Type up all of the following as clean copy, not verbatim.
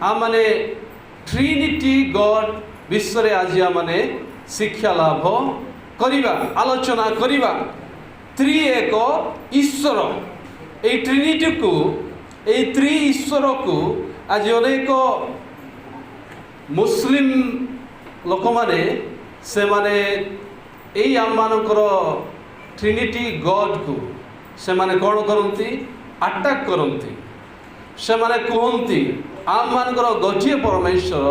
आम मैंने Trinity God विश्व आज आम मैंने शिक्षा लाभ करिबा आलोचना करिबा त्रि एक ईश्वर ए ट्रिनिटी को ए त्रि ईश्वर को आज अनेक मुस्लिम लोक माने से माने एई आम मानकर ट्रिनिटी गॉड को से माने कौन करती अटैक करती से माने कहती आम मानकर गोटे परमेश्वर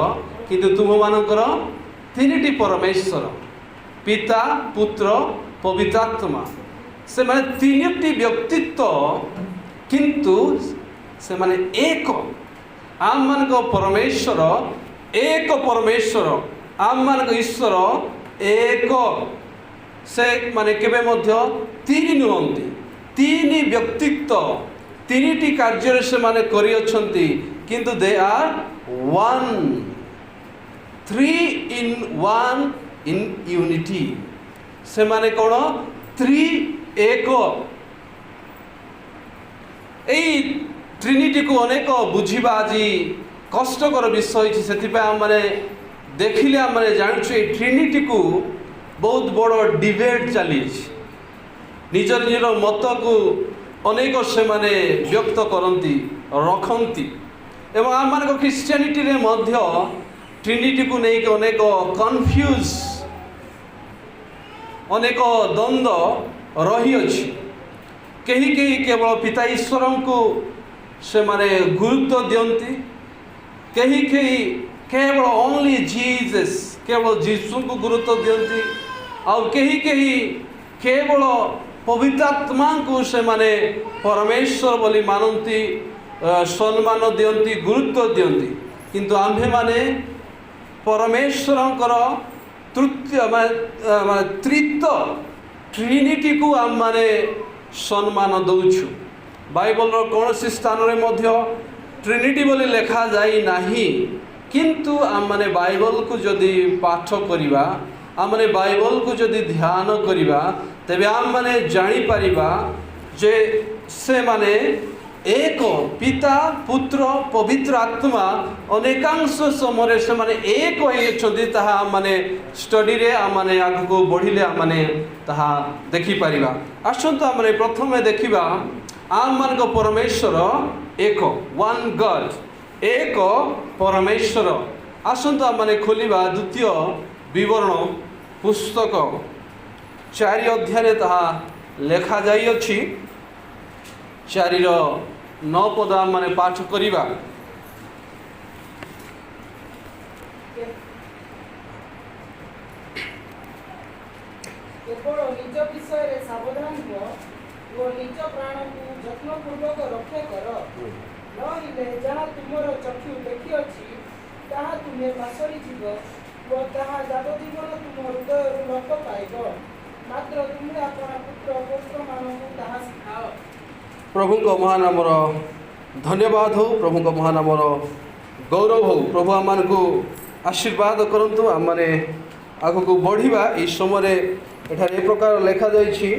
किंतु तुम मानकर तीनिटी परमेश्वर पिता पुत्र पवित्रात्मा से माने तीनिटी व्यक्तित्व किंतु से माने एक आम मान परमेश्वर एक परमेश्वर आम मान ईश्वर एक से माने केबे मध्य तीन नुहंती तीन व्यक्तित्व तीनिटी कार्य से माने करि अछंती किंतु they are one three in one in unity से माने कौन त्रि एक एई ट्रिनिटी को अनेक बुझीबा आज कष्टकर विषय से आम मैंने देखिले आम मैंने जानूँ ये ट्रिनिटी को बहुत बड़ डिबेट चली निजर निजर मत को अनेक से माने व्यक्त करती रखती एवं आम मान क्रिश्चियनिटी रे मध्य ट्रिनिटी को लेकिन अनेक कन्फ्यूज अनेक द्वंद्व रही अछि कहीं कहीं केवल पिता ईश्वर को से माने गुरुत्व दियंती कहीं कहीं केवल ओनली जीसस केवल जीसु को गुरुत्व दियंती और कहीं कहीं केवल पवित्रात्मा को से माने परमेश्वर बोली मानती सम्मान दियंती गुरुत्व दियंती किंतु आम्भे माने परमेश्वरंकर तृतीय माने त्रित्व ट्रिनिटी को आम माने सम्मान दौछु बाइबल कौन सी स्थान रे मध्य ट्रिनिटी बोली लिखा जाई नाही किंतु आम माने बाइबल को जदि पाठ करिबा आम माने बाइबल को जदि ध्यान करिबा तेबे आम माने जानी परिबा जे से माने एक पिता पुत्र पवित्र आत्मा अनेकांश समय से माने एक होइछंती ताहा माने स्टडी रे आ माने आगको बढ़िले आ माने ताहा देखि परिबा आसंत माने प्रथमे देखिबा आम मान को परमेश्वर एक वन गॉड एक परमेश्वर आसंत माने खोलिबा द्वितीय विवरण पुस्तक 4 अध्याय ताहा लेखा जाई अछि 4 9 पद आम माने पाठ करिबा केवल निज विषय रे सावधान हो और निज प्राण को यत्नपूर्वक रक्षा कर नहिले जहाँ तुमर चक्षु देखि अछि ताहा तुम्हें पासरी जीव और ताहा जावजीवन तुम हृदय लोप पाइब मात्र तुम्हें अपना पुत्र पौत्र मानक ताहा सिखाओ प्रभु को महानामर धन्यवाद हो प्रभु को महानामर गौरव हो प्रभु आम को आशीर्वाद करंतु आम माने आगको बढ़िबा इस समय एठार ए प्रकार लिखा जाइछि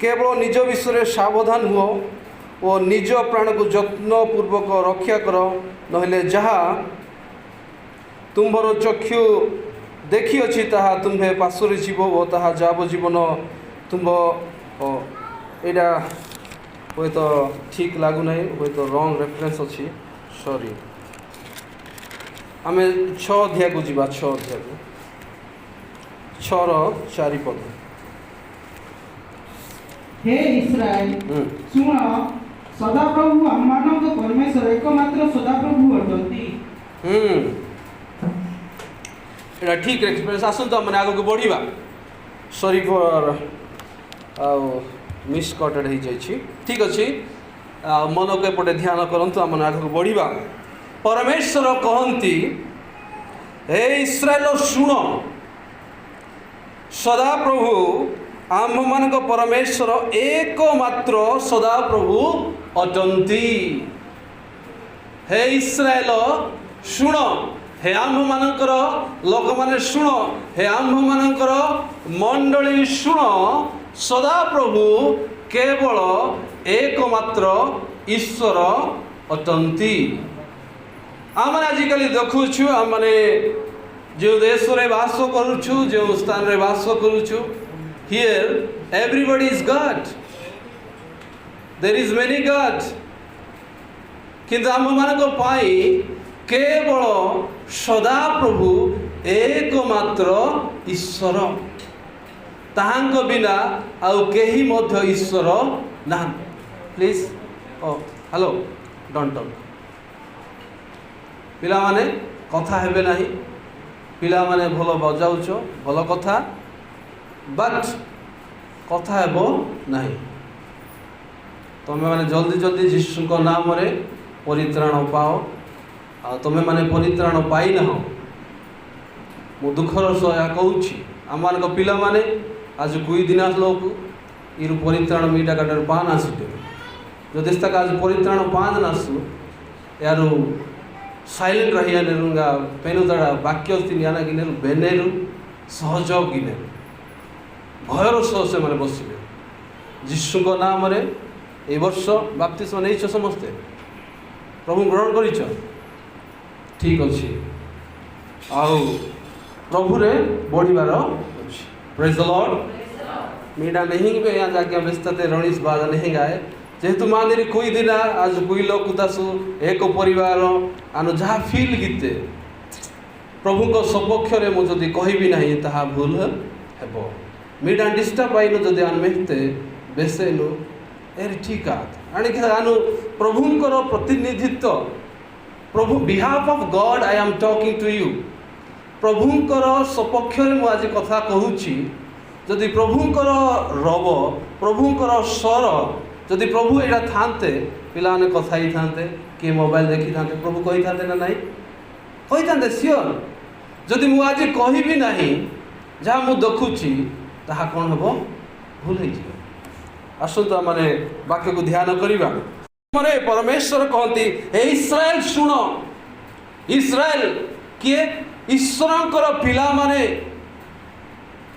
केवल निज विषय सावधान हुओ और निज प्राण को यत्नपूर्वक रक्षा कर नहिले जहा तुम्भर चक्षु देखि अछि ताहा तुम्हे पासरे जीव और ताहा जावजीवन तुम्भ एटा हुए तो ठीक लागू ना हुए तो रॉन्ग रेफरेंस अच्छी सॉरी आम 6 अध्याय को जीवा 6 अध्याय को 6 पद हे इस्राएल सुन सदाप्रभु आममानक परमेश्वर एकमात्र सदाप्रभु अटंती एटा ठीक एक्सप्रेस आसंत माने आगो को बढ़िबा सॉरी फॉर मिसकटेड हो जाइए ठीक अच्छे मन को एपटे ध्यान करंतु आम आगक बढ़िबा परमेश्वर कहती हे इस्राएल शुण सदा प्रभु आम मान परमेश्वर एकमात्र सदा प्रभु अटंती हे इस्राएल शुण हे आम मानकर लोक माने शुण हे आम मानकर मंडली शुण सदा प्रभु केवल एकमात्र ईश्वर अटंती आम आजिकल देखुछु आम जो देश रे वास करुछु जो स्थान रे वास करुछु here everybody is god there is many god किंतु आम मानक पाई केवल सदा प्रभु एकमात्र ईश्वर ताहांक बिना आउ केही मध्य ईश्वर ना please oh hello don't talk पिला माने कथा हेबे नाही पिला माने भलो बजाउछ भलो कथा बट कथा हेबो नाही तमे माने जल्दी जल्दी यीशु को नाम रे परित्राण पाओ आ तमे माने परित्राण पाई ना मु दुखर सह या कहूछि आमान को पिला माने आज कोई दिन लोक इरु परित्राण मीटा काटर पान आसिते जो देश तक आज परित्राण पान नासु यारो साइलेंट रहिया नेरुंगा पेनु दड़ा वाक्य तिनियाना गिनेरु बेनेरु सहयोग गिनेरु भयर सह से माने बसिबे यीशु को नाम रे ए वर्ष बाप्तिस्म नेइछ समस्ते प्रभु ग्रहण करिछ ठीक अछि आउ प्रभु रे बढ़िबार अछि प्रेज द लॉर्ड मीडा नहीं बे या जाके व्यस्तते रणीस बाजा नहीं गाए जेहेतु मानेरी कोई दिन आज कोई लोग दासु एक परिवार आनु जहाँ फील गीते प्रभु को सपक्ष रे मु जदि कहबी नाही ताहा भूल हेबो मीडा डिस्टर्ब आइनो जदि आनमेते बेसेनु एरी ठीक आनी के आनु प्रभु को प्रतिनिधित्व प्रभु behalf of God I am talking to you प्रभु को सपक्ष रे मु आज कथा कहूची जदि प्रभु को रब प्रभु को स्वर जदि प्रभु एटा थांते पिला ने कथा ही थांते कि मोबाइल देखी थांते प्रभु कही थांते ना नहीं कही थांते सियोर जदि मु आज कहबी नाही जहाँ मु देखुची ताहा कौन हबो भूल हो जी आसतु आमे वाक्य को ध्यान करिबा माने परमेश्वर कहती हे इस्राएल सुनो इस्राएल किए ईश्वरंकर पिला माने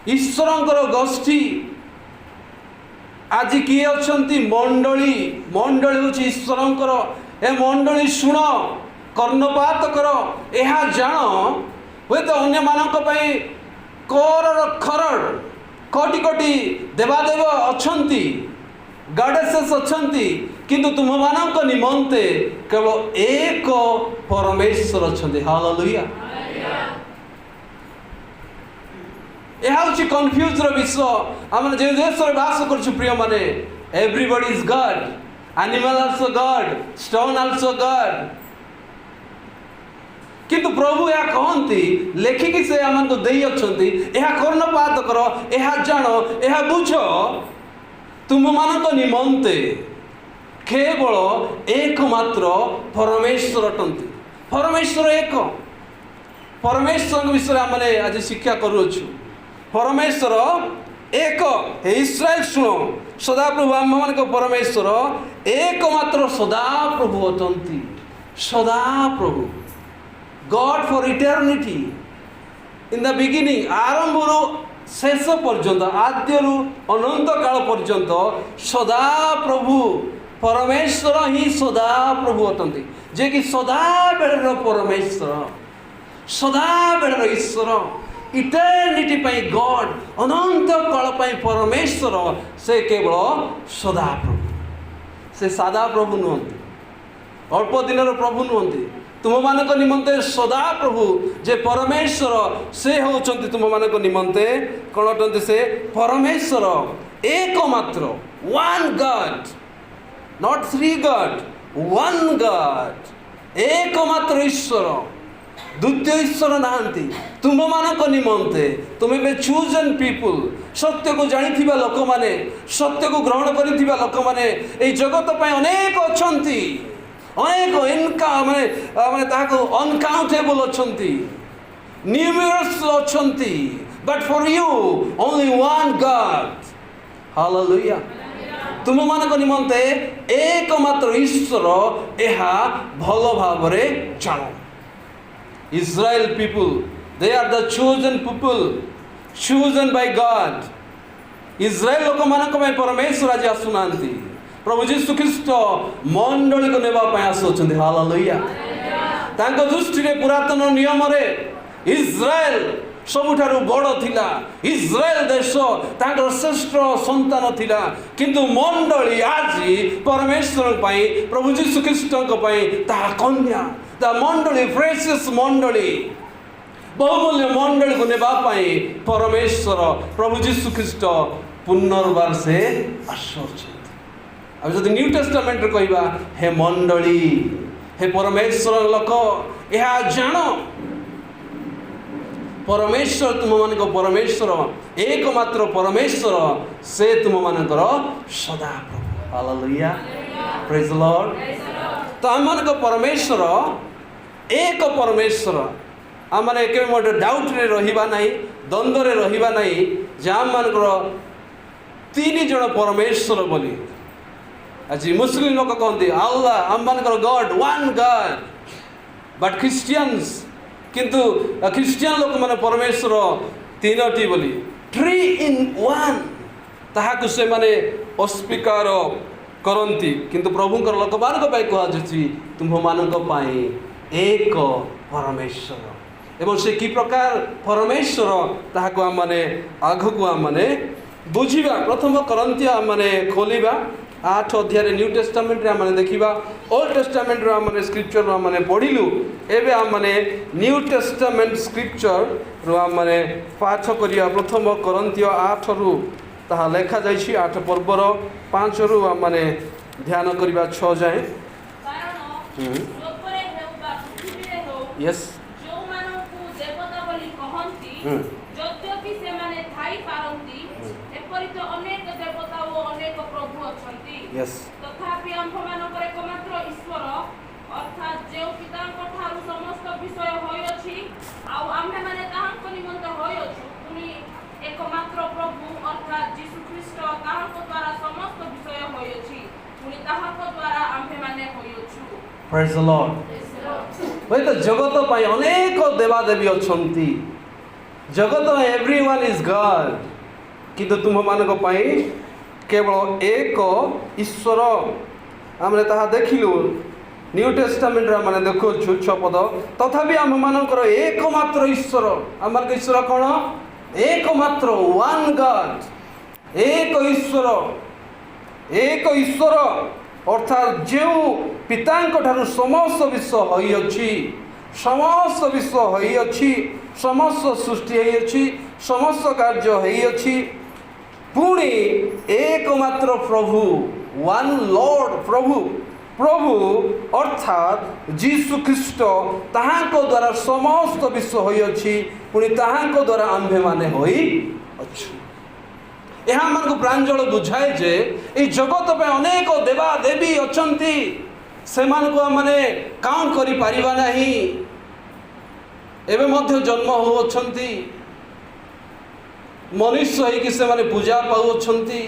ईश्वरंकर गोष्ठी आज किए अछंती मंडली मंडली हूँ ईश्वरंकर ए मंडली शुण कर्णपात कर यह जान हे तो अन्य मानक पई करोड़ खरड़ कोटि कोटि देवादेव अछंती गॉडेसेस अछंती किंतु तुम मानक निमंते केवल एक परमेश्वर अछंती हालेलुया यह हूँ कन्फ्यूज विश्व आम जो देश में बास कर प्रिय माने everybody is God animal also God stone also God किंतु प्रभु यह कहती लेखिकी से आम को दे कर्णपात कर यह जान यह बुझ तुम मान निमंते केवल एकमात्र परमेश्वर अटंती परमेश्वर एक परमेश्वर विषय आम आज शिक्षा करूँ परमेश्वर एक हे इस्राएल शुण सदा प्रभु आम मान परमेश्वर एकमात्र सदा प्रभु अटंती सदा प्रभु God for eternity in the beginning आरंभ शेष पर्यंत आद्यरु अनंत काल पर्यंत सदा प्रभु परमेश्वर ही सदा प्रभु अटंती जे कि सदा बेलर परमेश्वर सदा बेलर ईश्वर इटर्निटी पाई गॉड अनंत काल पाई परमेश्वर से केवल सदा प्रभु से सादा प्रभु नुहंती अल्प दिन प्रभु नुहंती तुम मानक निमंते सदा प्रभु जे परमेश्वर से होचंती तुम मानक निमंते कौन अटंती से परमेश्वर एकमात्र one God not three God one God एकमात्र ईश्वर द्वितीय ईश्वर नहांती तुम मानक निमंते तुम्हें बे चूजन पीपुल सत्य को जानी लोक माने सत्य को ग्रहण करिथिबा लोक माने ए जगत पय अनेक अछंती अनेक इनका माने माने ताको अनकाउंटेबल अछंती न्यूमरस अछंती but for you only one God hallelujah तुम मानक निमंते एकमात्र ईश्वर एहा भल भावरे जानो Israel people, they are the chosen people, chosen by God. Israel लोक मानक में परमेश्वर आज आसुनांती प्रभु जीशु ख्रीष्ट मंडली को नेबा पय आसुछंती हालेलुया तांको दृष्टि रे पुरातन नियम रे इस्राएल सबुठारु बड़ थिला इस्राएल देश तांकर श्रेष्ठ संतान थिला किंतु मंडली आज परमेश्वर पई प्रभु यीशु ख्रीष्टक पई ता कन्या ता मंडली प्रेशियस मंडली बहुमूल्य मंडली को नेबा पई परमेश्वर प्रभु यीशु ख्रीष्ट पुनर्बार से आसुछे अब जदि न्यू टेस्टामेंट रे कहबा हे मंडली हे परमेश्वर लोक यह जान परमेश्वर तुम मान परमेश्वर एकमात्र परमेश्वर से तुम मानकर सदा प्रभु हालेलुया प्रेज द लॉर्ड तो आम मान परमेश्वर एक परमेश्वर आम मैंने के मोटे डाउट रे रहिबा नहीं द्वंद्व रे रहिबा नहीं जे आम मानकर तीन जन परमेश्वर बोली आज मुस्लिम लोक कहते अल्लाह आम मानकर God one God but Christians किंतु क्रिश्चियन लोक माने परमेश्वर तीनोटी बोली थ्री इन वन ताहाकु से माने अस्वीकार करंती किंतु प्रभुंकर लोक मानक पाई कहा जछि तुम मानक पाई एक परमेश्वर एवं से की प्रकार परमेश्वर ताहाकु हम माने आगकु हम माने बुझिबा प्रथम करंती हम माने खोलिबा 8 अध्याय न्यू टेस्टामेंट रे हमने देखिबा ओल्ड टेस्टामेंट रे हमने स्क्रिप्चर रो हमने पढिलु एबे हमने न्यू टेस्टामेंट स्क्रिप्चर रो हमने पाठ करिया प्रथम करंतिय 8 रु ताहा लेखा जाइछि 8 पर्वर 5 रु हमने ध्यान करिबा 6 जाए कारण लोकरे हेउबा पृथ्वी रे हो यस जो मानकु देवता बोली कहंती यद्यपि से माने थाई पारंती एपरि तो अनेक देवता ओ अनेक प्रभु अछंती यस तथापि आम्भमानकर एकमात्र ईश्वर अर्थात जे पिताଙ୍କ ଠାରୁ ସମସ୍ତ ବିଷୟ ହୋଇଅଛି ଆଉ ଆମ୍ଭେମାନେ ତାହାଙ୍କ ନିମନ୍ତେ ହୋଇଅଛୁ ପୁଣି एकमात्र प्रभु अर्थात यीशु ख्रीष्ट ତାହାଙ୍କ ଦ୍ୱାରା ସମସ୍ତ ବିଷୟ ହୋଇଅଛି ପୁଣି ତାହାଙ୍କ ଦ୍ୱାରା ଆମ୍ଭେମାନେ ହୋଇଅଛୁ प्रेज द लॉर्ड भाई तो जगत पाई अनेक देवादेवी अछंती जगत में एवरीवन इज गॉड किंतु तुम मानक पाई केवल एक ईश्वर आमने ताहा देखिलु न्यू टेस्टामेंट रे माने देखो 6 पद तथापि आम मानकर एकमात्र ईश्वर आमर ईश्वर कोन एकमात्र वन गॉड एक ईश्वर अर्थात जो पितांक ठारू समस्त विश्व होइअछि समस्त विश्व होइअछि समस्त सृष्टि होइअछि समस्त कार्य होइअछि पुणी एकमात्र प्रभु वन लॉर्ड प्रभु अर्थात यीशु ख्रीष्ट ताहांको द्वारा समस्त विश्व होइअछि पुणी ताहांको द्वारा आम्भे माने होई अछु यहाँ मन प्रांजल बुझाए जे ये जगत पे अनेक देवा देवी अछंती से मान को माने काउंट करि परिबा नाही एबे मध्य जन्म हो अछंती मनुष्य ही कि से माने पूजा पाउ अछंती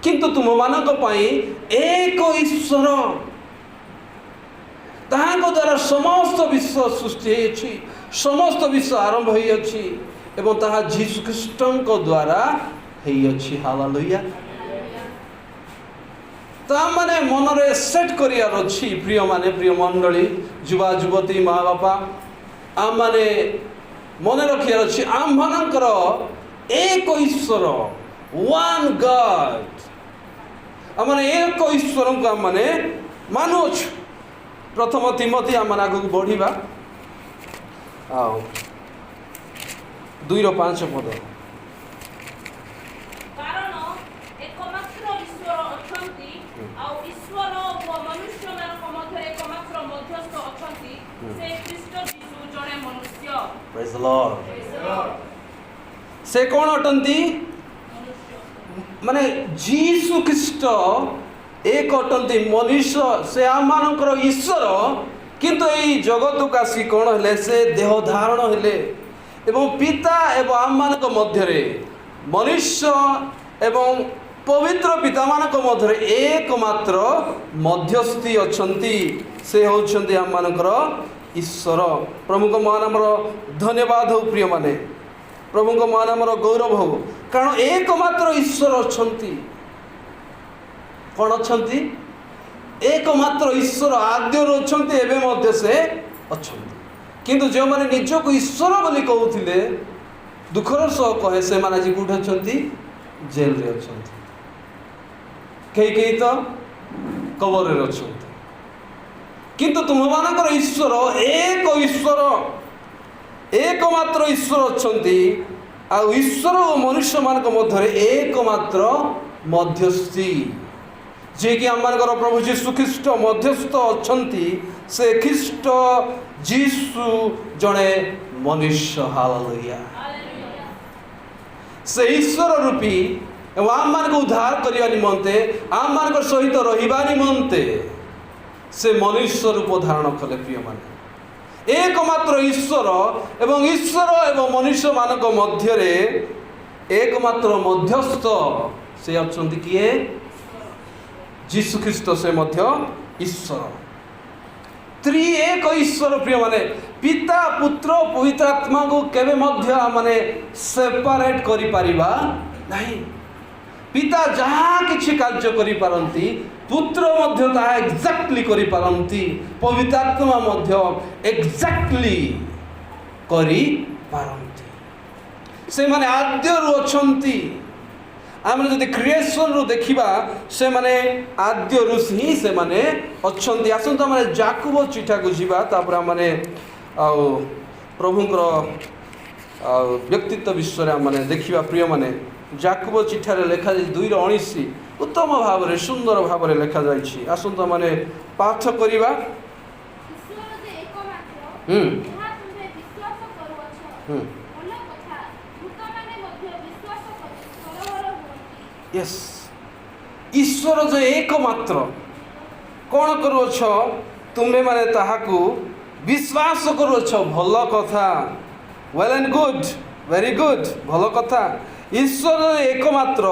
किंतु तुम मानक पई एक ईश्वर ताहाको द्वारा समस्त विश्व सृष्टि अछि समस्त विश्व आरंभ होई अछि एवं ताहा यीशु ख्रीष्टଙ୍କ द्वारा हेई अछि हालेलुया ता माने मन रे सेट करियार अछि प्रिय माने प्रिय मंडली युवा युवती माँ बापा आम माने मन रखियार अछि आम मानकर एक ईश्वर वन गॉड आम माने एक ईश्वर को आम माने मानु अछि प्रथम तिमोथी आम माने आगु बढ़िबा आओ 2:5 पद Praise the Lord. से कौन अटंती माने यीशु ख्रीष्ट एक अटंती मनुष्य से आम मानकर ईश्वर किंतु यही जगत को आसी कौन हेले से देह धारण हेले एवं पिता एवं आम मानक मध्य मनुष्य एवं पवित्र पिता मानक मध्य एकमात्र मध्यस्थी अछंती से होछंती आम मानकर ईश्वर प्रभु को मान आमर धन्यवाद हो प्रिय माने प्रभु को मान आमर गौरव हो कारण एकमात्र ईश्वर अछंती कौन अछंती एकमात्र ईश्वर आद्य अछंती एबे मध्य से अछंती किंतु जो माने निजको ईश्वर बोली कहूथिले दुखर सह कहे से माने आज कोठ अछंती जेल रे अछंती कई तो कबर रे अछंती किंतु तुम मानकर ईश्वर एकमात्र ईश्वर अछंती आ ईश्वर और मनुष्य मान मध्य एकमात्र मध्यस्थी जे कि आम प्रभु जीशु ख्रीष्ट मध्यस्थ अछंती से ख्रीष्ट जीशु जड़े मनुष्य। हालेलुया। से ईश्वर रूपी एवं आम मान को उद्धार करने निमंते आम मान सहित रहिबा निमंते से मनुष्य रूप धारण कले। प्रिय मान एकमात्र ईश्वर एवं मनुष्य मान मध्य एकमात्र मध्यस्थ से अछंती किए जीशु ख्रीष्ट से मध्य ईश्वर त्रि एक ईश्वर। प्रिय माने पिता पुत्र पवित्र आत्मा को केबे मध्य माने सेपरेट करि परिबा नहीं। पिता जहाँ किछि कार्य करि पारंती पुत्र मध्य ताहा एक्जाक्टली करि पारंती पवित्र आत्मा मध्य एक्जाक्टली करि पारंती। से माने आद्यरु अछंती। आम जदि क्रिएशन रु देखिबा से माने आद्यरु ही से माने अछंती। आसंता माने याकूब चिठा को जीवा तापर माने प्रभुंकर व्यक्तित्व विषय माने देखिबा। प्रिय माने याकूब चिठारे लेखा 2:19 उत्तम भाव रे सुंदर भाव रे लेखा जाइछि। आसंता माने पाठ करिबा। यस ईश्वर जो एकमात्र कौन करुछ तुम्हें माने ताहाकू विश्वास करुछ भल कथा। Well and good very good भल कथा। ईश्वर एकमात्र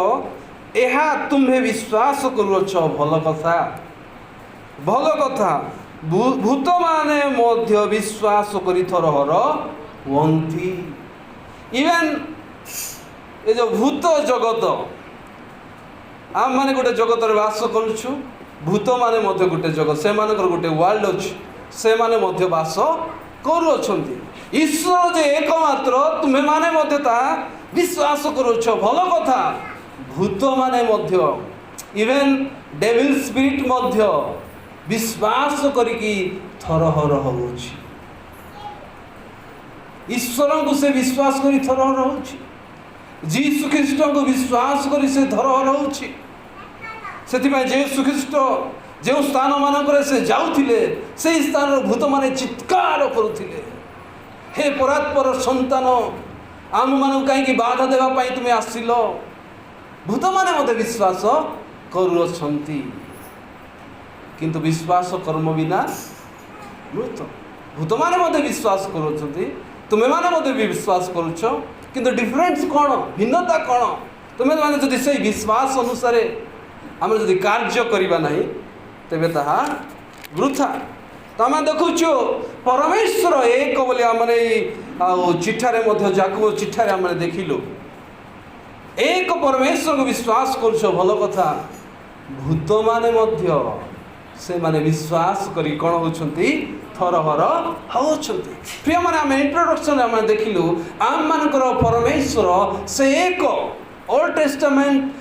एहा तुम्हें विश्वास करुछ भल कथा भल कथा। भूत माने मध्य विश्वास करी थरहर वंती। इवेन ये जो भूत जगत आम माने गोटे जगत रे वास करूछु भूत माने मध्य गोटे जगत से मानकर गोटे वर्ल्ड अछि से माने मध्य वास करू अछंती। ईश्वर जे एकमात्र तुम्हें माने मध्य ता विश्वास करूछ भल कथा। भूत माने मध्य इवेन डेविल स्पिरिट मध्य विश्वास करिकी थरहर होउछि। ईश्वर को से विश्वास करी थरहर होउछि। जीशु ख्रीष्ट को विश्वास करी से थरहर होउछि। सेथिबाई जीशु ख्रीष्ट जो स्थान मानक से जाउथिले से स्थान भूत माने चित्कार करुथिले हे परात्पर संतान आम मान कहीं बाधा देवा पाई तुम्हें आसिल। भूत माने मते विश्वास करुछंती किंतु विश्वास कर्म बिना मृत। भूत माने मते विश्वास करुछंती तुम्हें माने मते विश्वास करुछ किंतु डिफरेंस कौन भिन्नता कौन। तुम्हें माने जदि से विश्वास अनुसार आम जदि कार्य करवा नहीं तेबे ताहा वृथा। तो आम देखुचु परमेश्वर एक बोली आमने चिठारे मध्य याकूब चिठारे आम देखिलु एक परमेश्वर को विश्वास करुछ भल कथा। भूत माने मध्य से माने विश्वास करी कौन होछंती थरहर होछंती। प्रिय माने आम इंट्रोडक्शन आम देखिलु आम मानकर परमेश्वर से एक ओल्ड टेस्टामेंट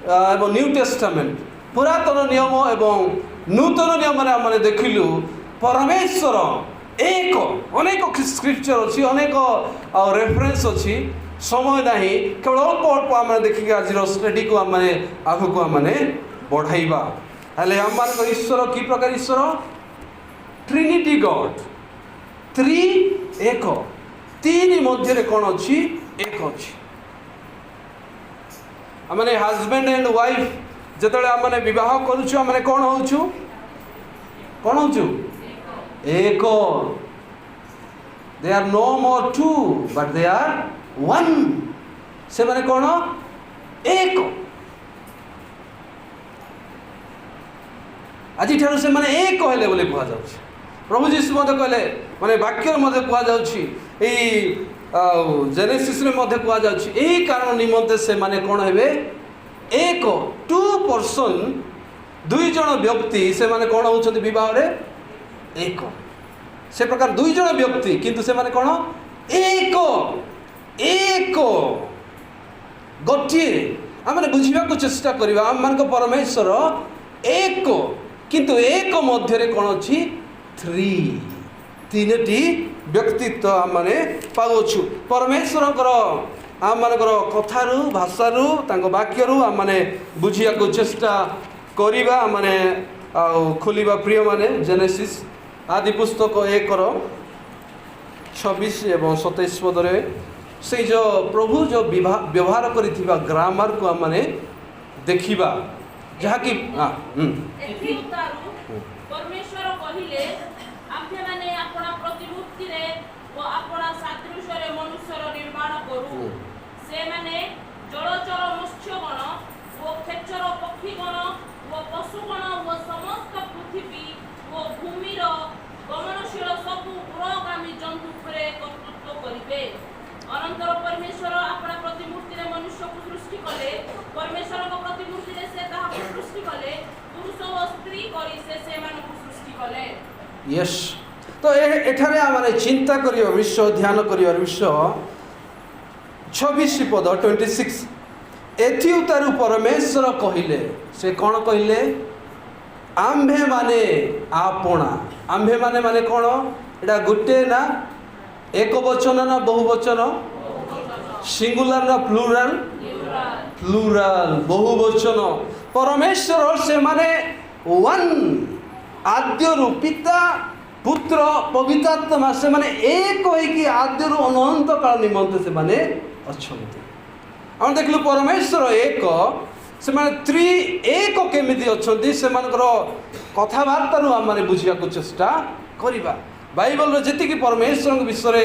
एवं न्यू टेस्टामेंट पुरातन नियम एवं नूतन नियम आम देखिलु परमेश्वर एक अनेक स्क्रिप्चर अच्छी अनेक रेफरेन्स अच्छी समय नहीं केवल अल्प अल्प आम देखिए आज स्टडी को आम आग को आम बढ़ाइबा। हेले आम ईश्वर कि प्रकार ईश्वर ट्रिनिटी गॉड त्रि एक तीन मध्य कौन अच्छी एक अच्छी। आमने हजबैंड एंड वाइफ जिते आम बह करुचु आम कौन होचु कौन होचु एक। They are no more two but they are one. से माने कौन एक। आज ठार से माने एक कहले बोले कह जा प्रभु जीशु मत कहले माने वाक्य मध्य कह जा जेनेसिस में मध्य कह जा कारण निमंते से माने कौन हेबे एक टू पर्सन दुई जन व्यक्ति से माने कौन होचंती विवाह रे एक। से प्रकार दुई जन व्यक्ति किंतु से माने कौन एक एक गोटे आम बुझा चेष्टा करवा आम मान परमेश्वर एक किंतु एक मध्य कौन अच्छी थ्री तीन व्यक्तित्व आम मैंने पाऊछु परमेश्वर आम मान कथारू भाषारू वाक्यरू आम मैंने बुझा चेष्टा करवा माने खोलिबा प्रिय माने जेनेसिस आदि पुस्तक 1:26 एवं 27 पदरे से जो प्रभु जो व्यवहार करिथिबा ग्रामर को आम माने देखिबा जहाँ कि परमेश्वर कहिले आम्भे माने अपना प्रतिमूर्ति रे व अपना सादृश्य रे मनुष्यर निर्माण करू से माने जलचर मत्स्यगण व खेचर पक्षीगण व पशुगण व समस्त पृथ्वी व भूमिर गमनशील सबु उरगामी जंतु उपरे कर्तृत्व करिबे अनंतर परमेश्वर अपना प्रतिमूर्ति रे मनुष्य को सृष्टि कले परमेश्वर को प्रतिमूर्ति रे से ताहा को सृष्टि कले पुरुष व स्त्री करी से मान को सृष्टि कले यस तो एठारे माने चिंता करियो विषय ध्यान करियो विषय 26 पद 26 एथि उतारू परमेश्वर कहिले से कौन कहिले आम्भे माने आपणा आम्भे माने माने कौन एटा गुटे ना एक वचन ना बहुवचन सिंगुलर ना प्लूराल प्लूराल बहुवचन परमेश्वर से माने वन आद्यरु पिता पुत्र पवित्र आत्मा से माने एक होइकी आद्यरु अनंत काल निमंत से माने अछंती हम देखलु परमेश्वर एक से माने त्रि एक केमिति अछंती से मानकर कथाबार्ता रु हम माने बुझिया को चेष्टा करिबा बाइबल रो जेतिकी परमेश्वर विषय रे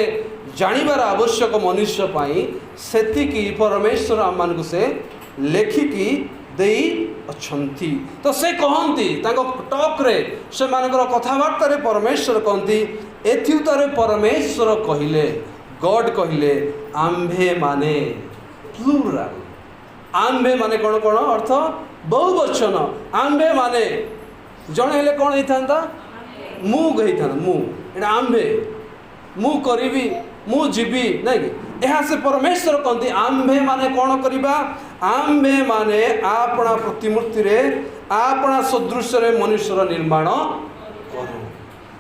जानिबार आवश्यक मनुष्य पाई सेतिकी परमेश्वर हम मान को से लेखिकी देई अछंती तो से कहंती ताको टॉक रे से मानकर कथाबार्ता रे परमेश्वर कहंती एथि उतारे परमेश्वर कहिले गॉड कहिले आम्भे माने प्लूराल आम्भे माने कौन कौन अर्थ बहुवचन आम्भे माने जड़े हेले कौन होता मु गई था मु एटा आम्भे मु करी मु जीवी नहीं कि यह से परमेश्वर कहते आम्भे माने कौन करवा आम्भे माने आपना प्रतिमूर्ति रे आपना सदृश रे मनुष्यर निर्माण करू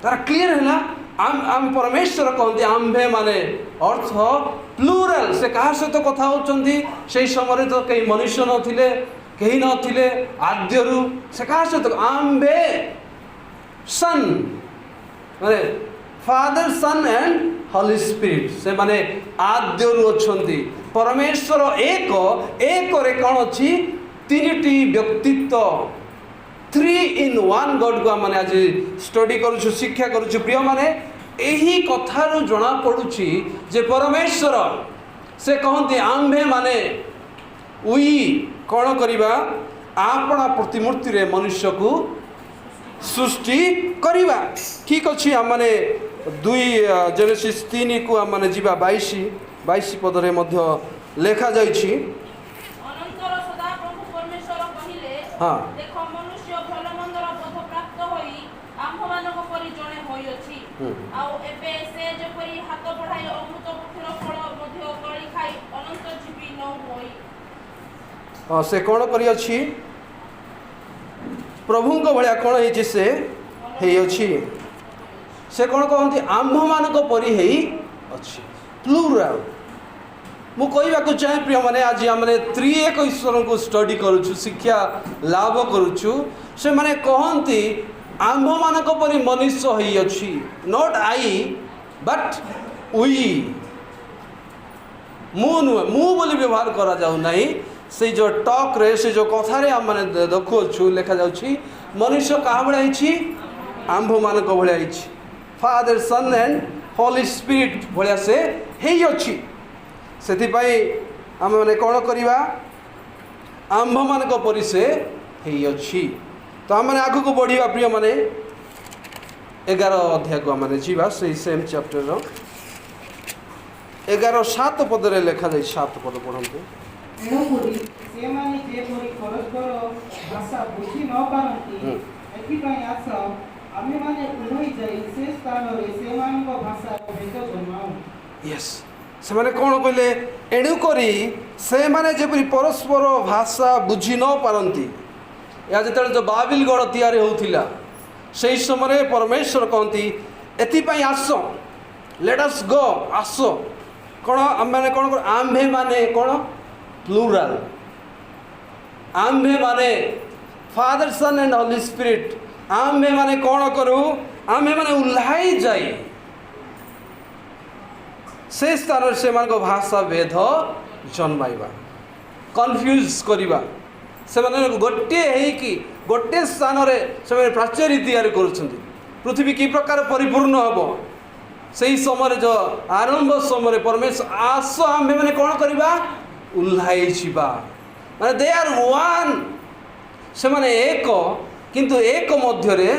तार क्लियर है आम परमेश्वर कहते आम्भे माने अर्थ प्लूराल से कहा सहित कथा होचंदी से समय तो कई मनुष्य नथिले कहीं नथिले आद्यरु से कहा सहित आम्भे सन माने father sun and Holi spirit से माने आद्यरु अछंती परमेश्वर एक एक रे कोन अछि तीनटी व्यक्तित्व 3 in 1 गॉड को माने आज स्टडी करूछु शिक्षा करूछु प्रिय माने एही कथारु जना पडुछि जे परमेश्वर से कहंती आम्भे माने उई कोन करिबा आपना प्रतिमूर्ति रे मनुष्य को सृष्टि करिबा ठीक अछि हम माने 2 जेनेसिस 3 को हम माने जीवा 22 पद रे मध्य लेखा जाइछि अनंतर सदा प्रभु परमेश्वर कहिले हां देखो मनुष्य भल मंदर बोध प्राप्त होई आम्भ मानक परि जणे होई अछि आ एबे से जे परि हाथ बढ़ाई अमृत वृक्षर फल मध्य कळी खाई अनंत जीवी न होई से कौन करी अछि प्रभु को भलिया कौन है से हेई अछि से कौन कहते आम्भ मानक परि हेई अछि प्लूराल मु कहवाक चाहे प्रिय माने आज आमने त्रिएक ईश्वर को स्टडी करूछु शिक्षा लाभ करूछु से माने कहंती आम्भ मानक परि मनुष्य हेई अछि नॉट आई बट वी मु बोली व्यवहार करा जाऊ नहीं से जो टॉक रे से जो कथा रे हम माने देखु लेखा जाउछि मनुष्य कहा भले अछि आम्भ मानक भले अछि Father sun and Holi Spirit भलिया से हेई अछि सेति पई हम माने कोन करिवा आम्भ मानक परि से हेई अछि तो हम माने आगु को बढ़िया प्रिय माने 11 अध्याय को माने जीवा से सेम चैप्टर रो 11:7 पद रे लेखा जाय 7 पद पढंतु एणुकरी से माने जे परि परस्पर भाषा बुझी न पारंती एथि पई आस ଆମେମାନେ ପୁଣି ଯାଇ ସେ ସ୍ଥାନରେ ସେମାନଙ୍କ ଭାଷାର ଭେଦ ଜନ୍ମାଉ। ୟେସ୍, ସେମାନେ କ'ଣ କହିଲେ? ଏଣୁକରି ସେମାନେ ଯେପରି ପରସ୍ପର ଭାଷା ବୁଝି ନ ପାରନ୍ତି। ଏହା ଯେତେବେଳେ ଯେଉଁ ବାବିଲ ଗଡ଼ ତିଆରି ହେଉଥିଲା ସେହି ସମୟରେ ପରମେଶ୍ୱର କହନ୍ତି ଏଥିପାଇଁ ଆସ, ଲେଟ୍ ଅସ୍ ଗୋ, ଆସ। କ'ଣ ଆମେମାନେ କ'ଣ କରୁ? ଆମ୍ଭେମାନେ କ'ଣ? ପ୍ଲୁରାଲ୍। ଆମ୍ଭେମାନେ father sun and Holi spirit. ଆମ୍ଭେମାନେ କ'ଣ କରୁ? ଆମ୍ଭେମାନେ ଓହ୍ଲାଇ ଯାଇ ସେ ସ୍ଥାନରେ ସେମାନଙ୍କ ଭାଷା ଭେଦ ଜନ୍ମାଇବା, କନଫ୍ୟୁଜ୍ କରିବା। ସେମାନେ ଗୋଟିଏ ହେଇକି ଗୋଟିଏ ସ୍ଥାନରେ ସେମାନେ ପ୍ରାଚୀର ତିଆରି କରୁଛନ୍ତି। ପୃଥିବୀ କି ପ୍ରକାର ପରିପୂର୍ଣ୍ଣ ହେବ ସେହି ସମୟରେ ଯେଉଁ ଆରମ୍ଭ ସମୟରେ ପରମେଶ୍ୱର ଆସ ଆମ୍ଭେମାନେ କ'ଣ କରିବା? ଓହ୍ଲାଇ ଯିବା। ମାନେ ଦେ ଆର୍ ୱାନ୍। ସେମାନେ ଏକ, କିନ୍ତୁ ଏକ ମଧ୍ୟରେ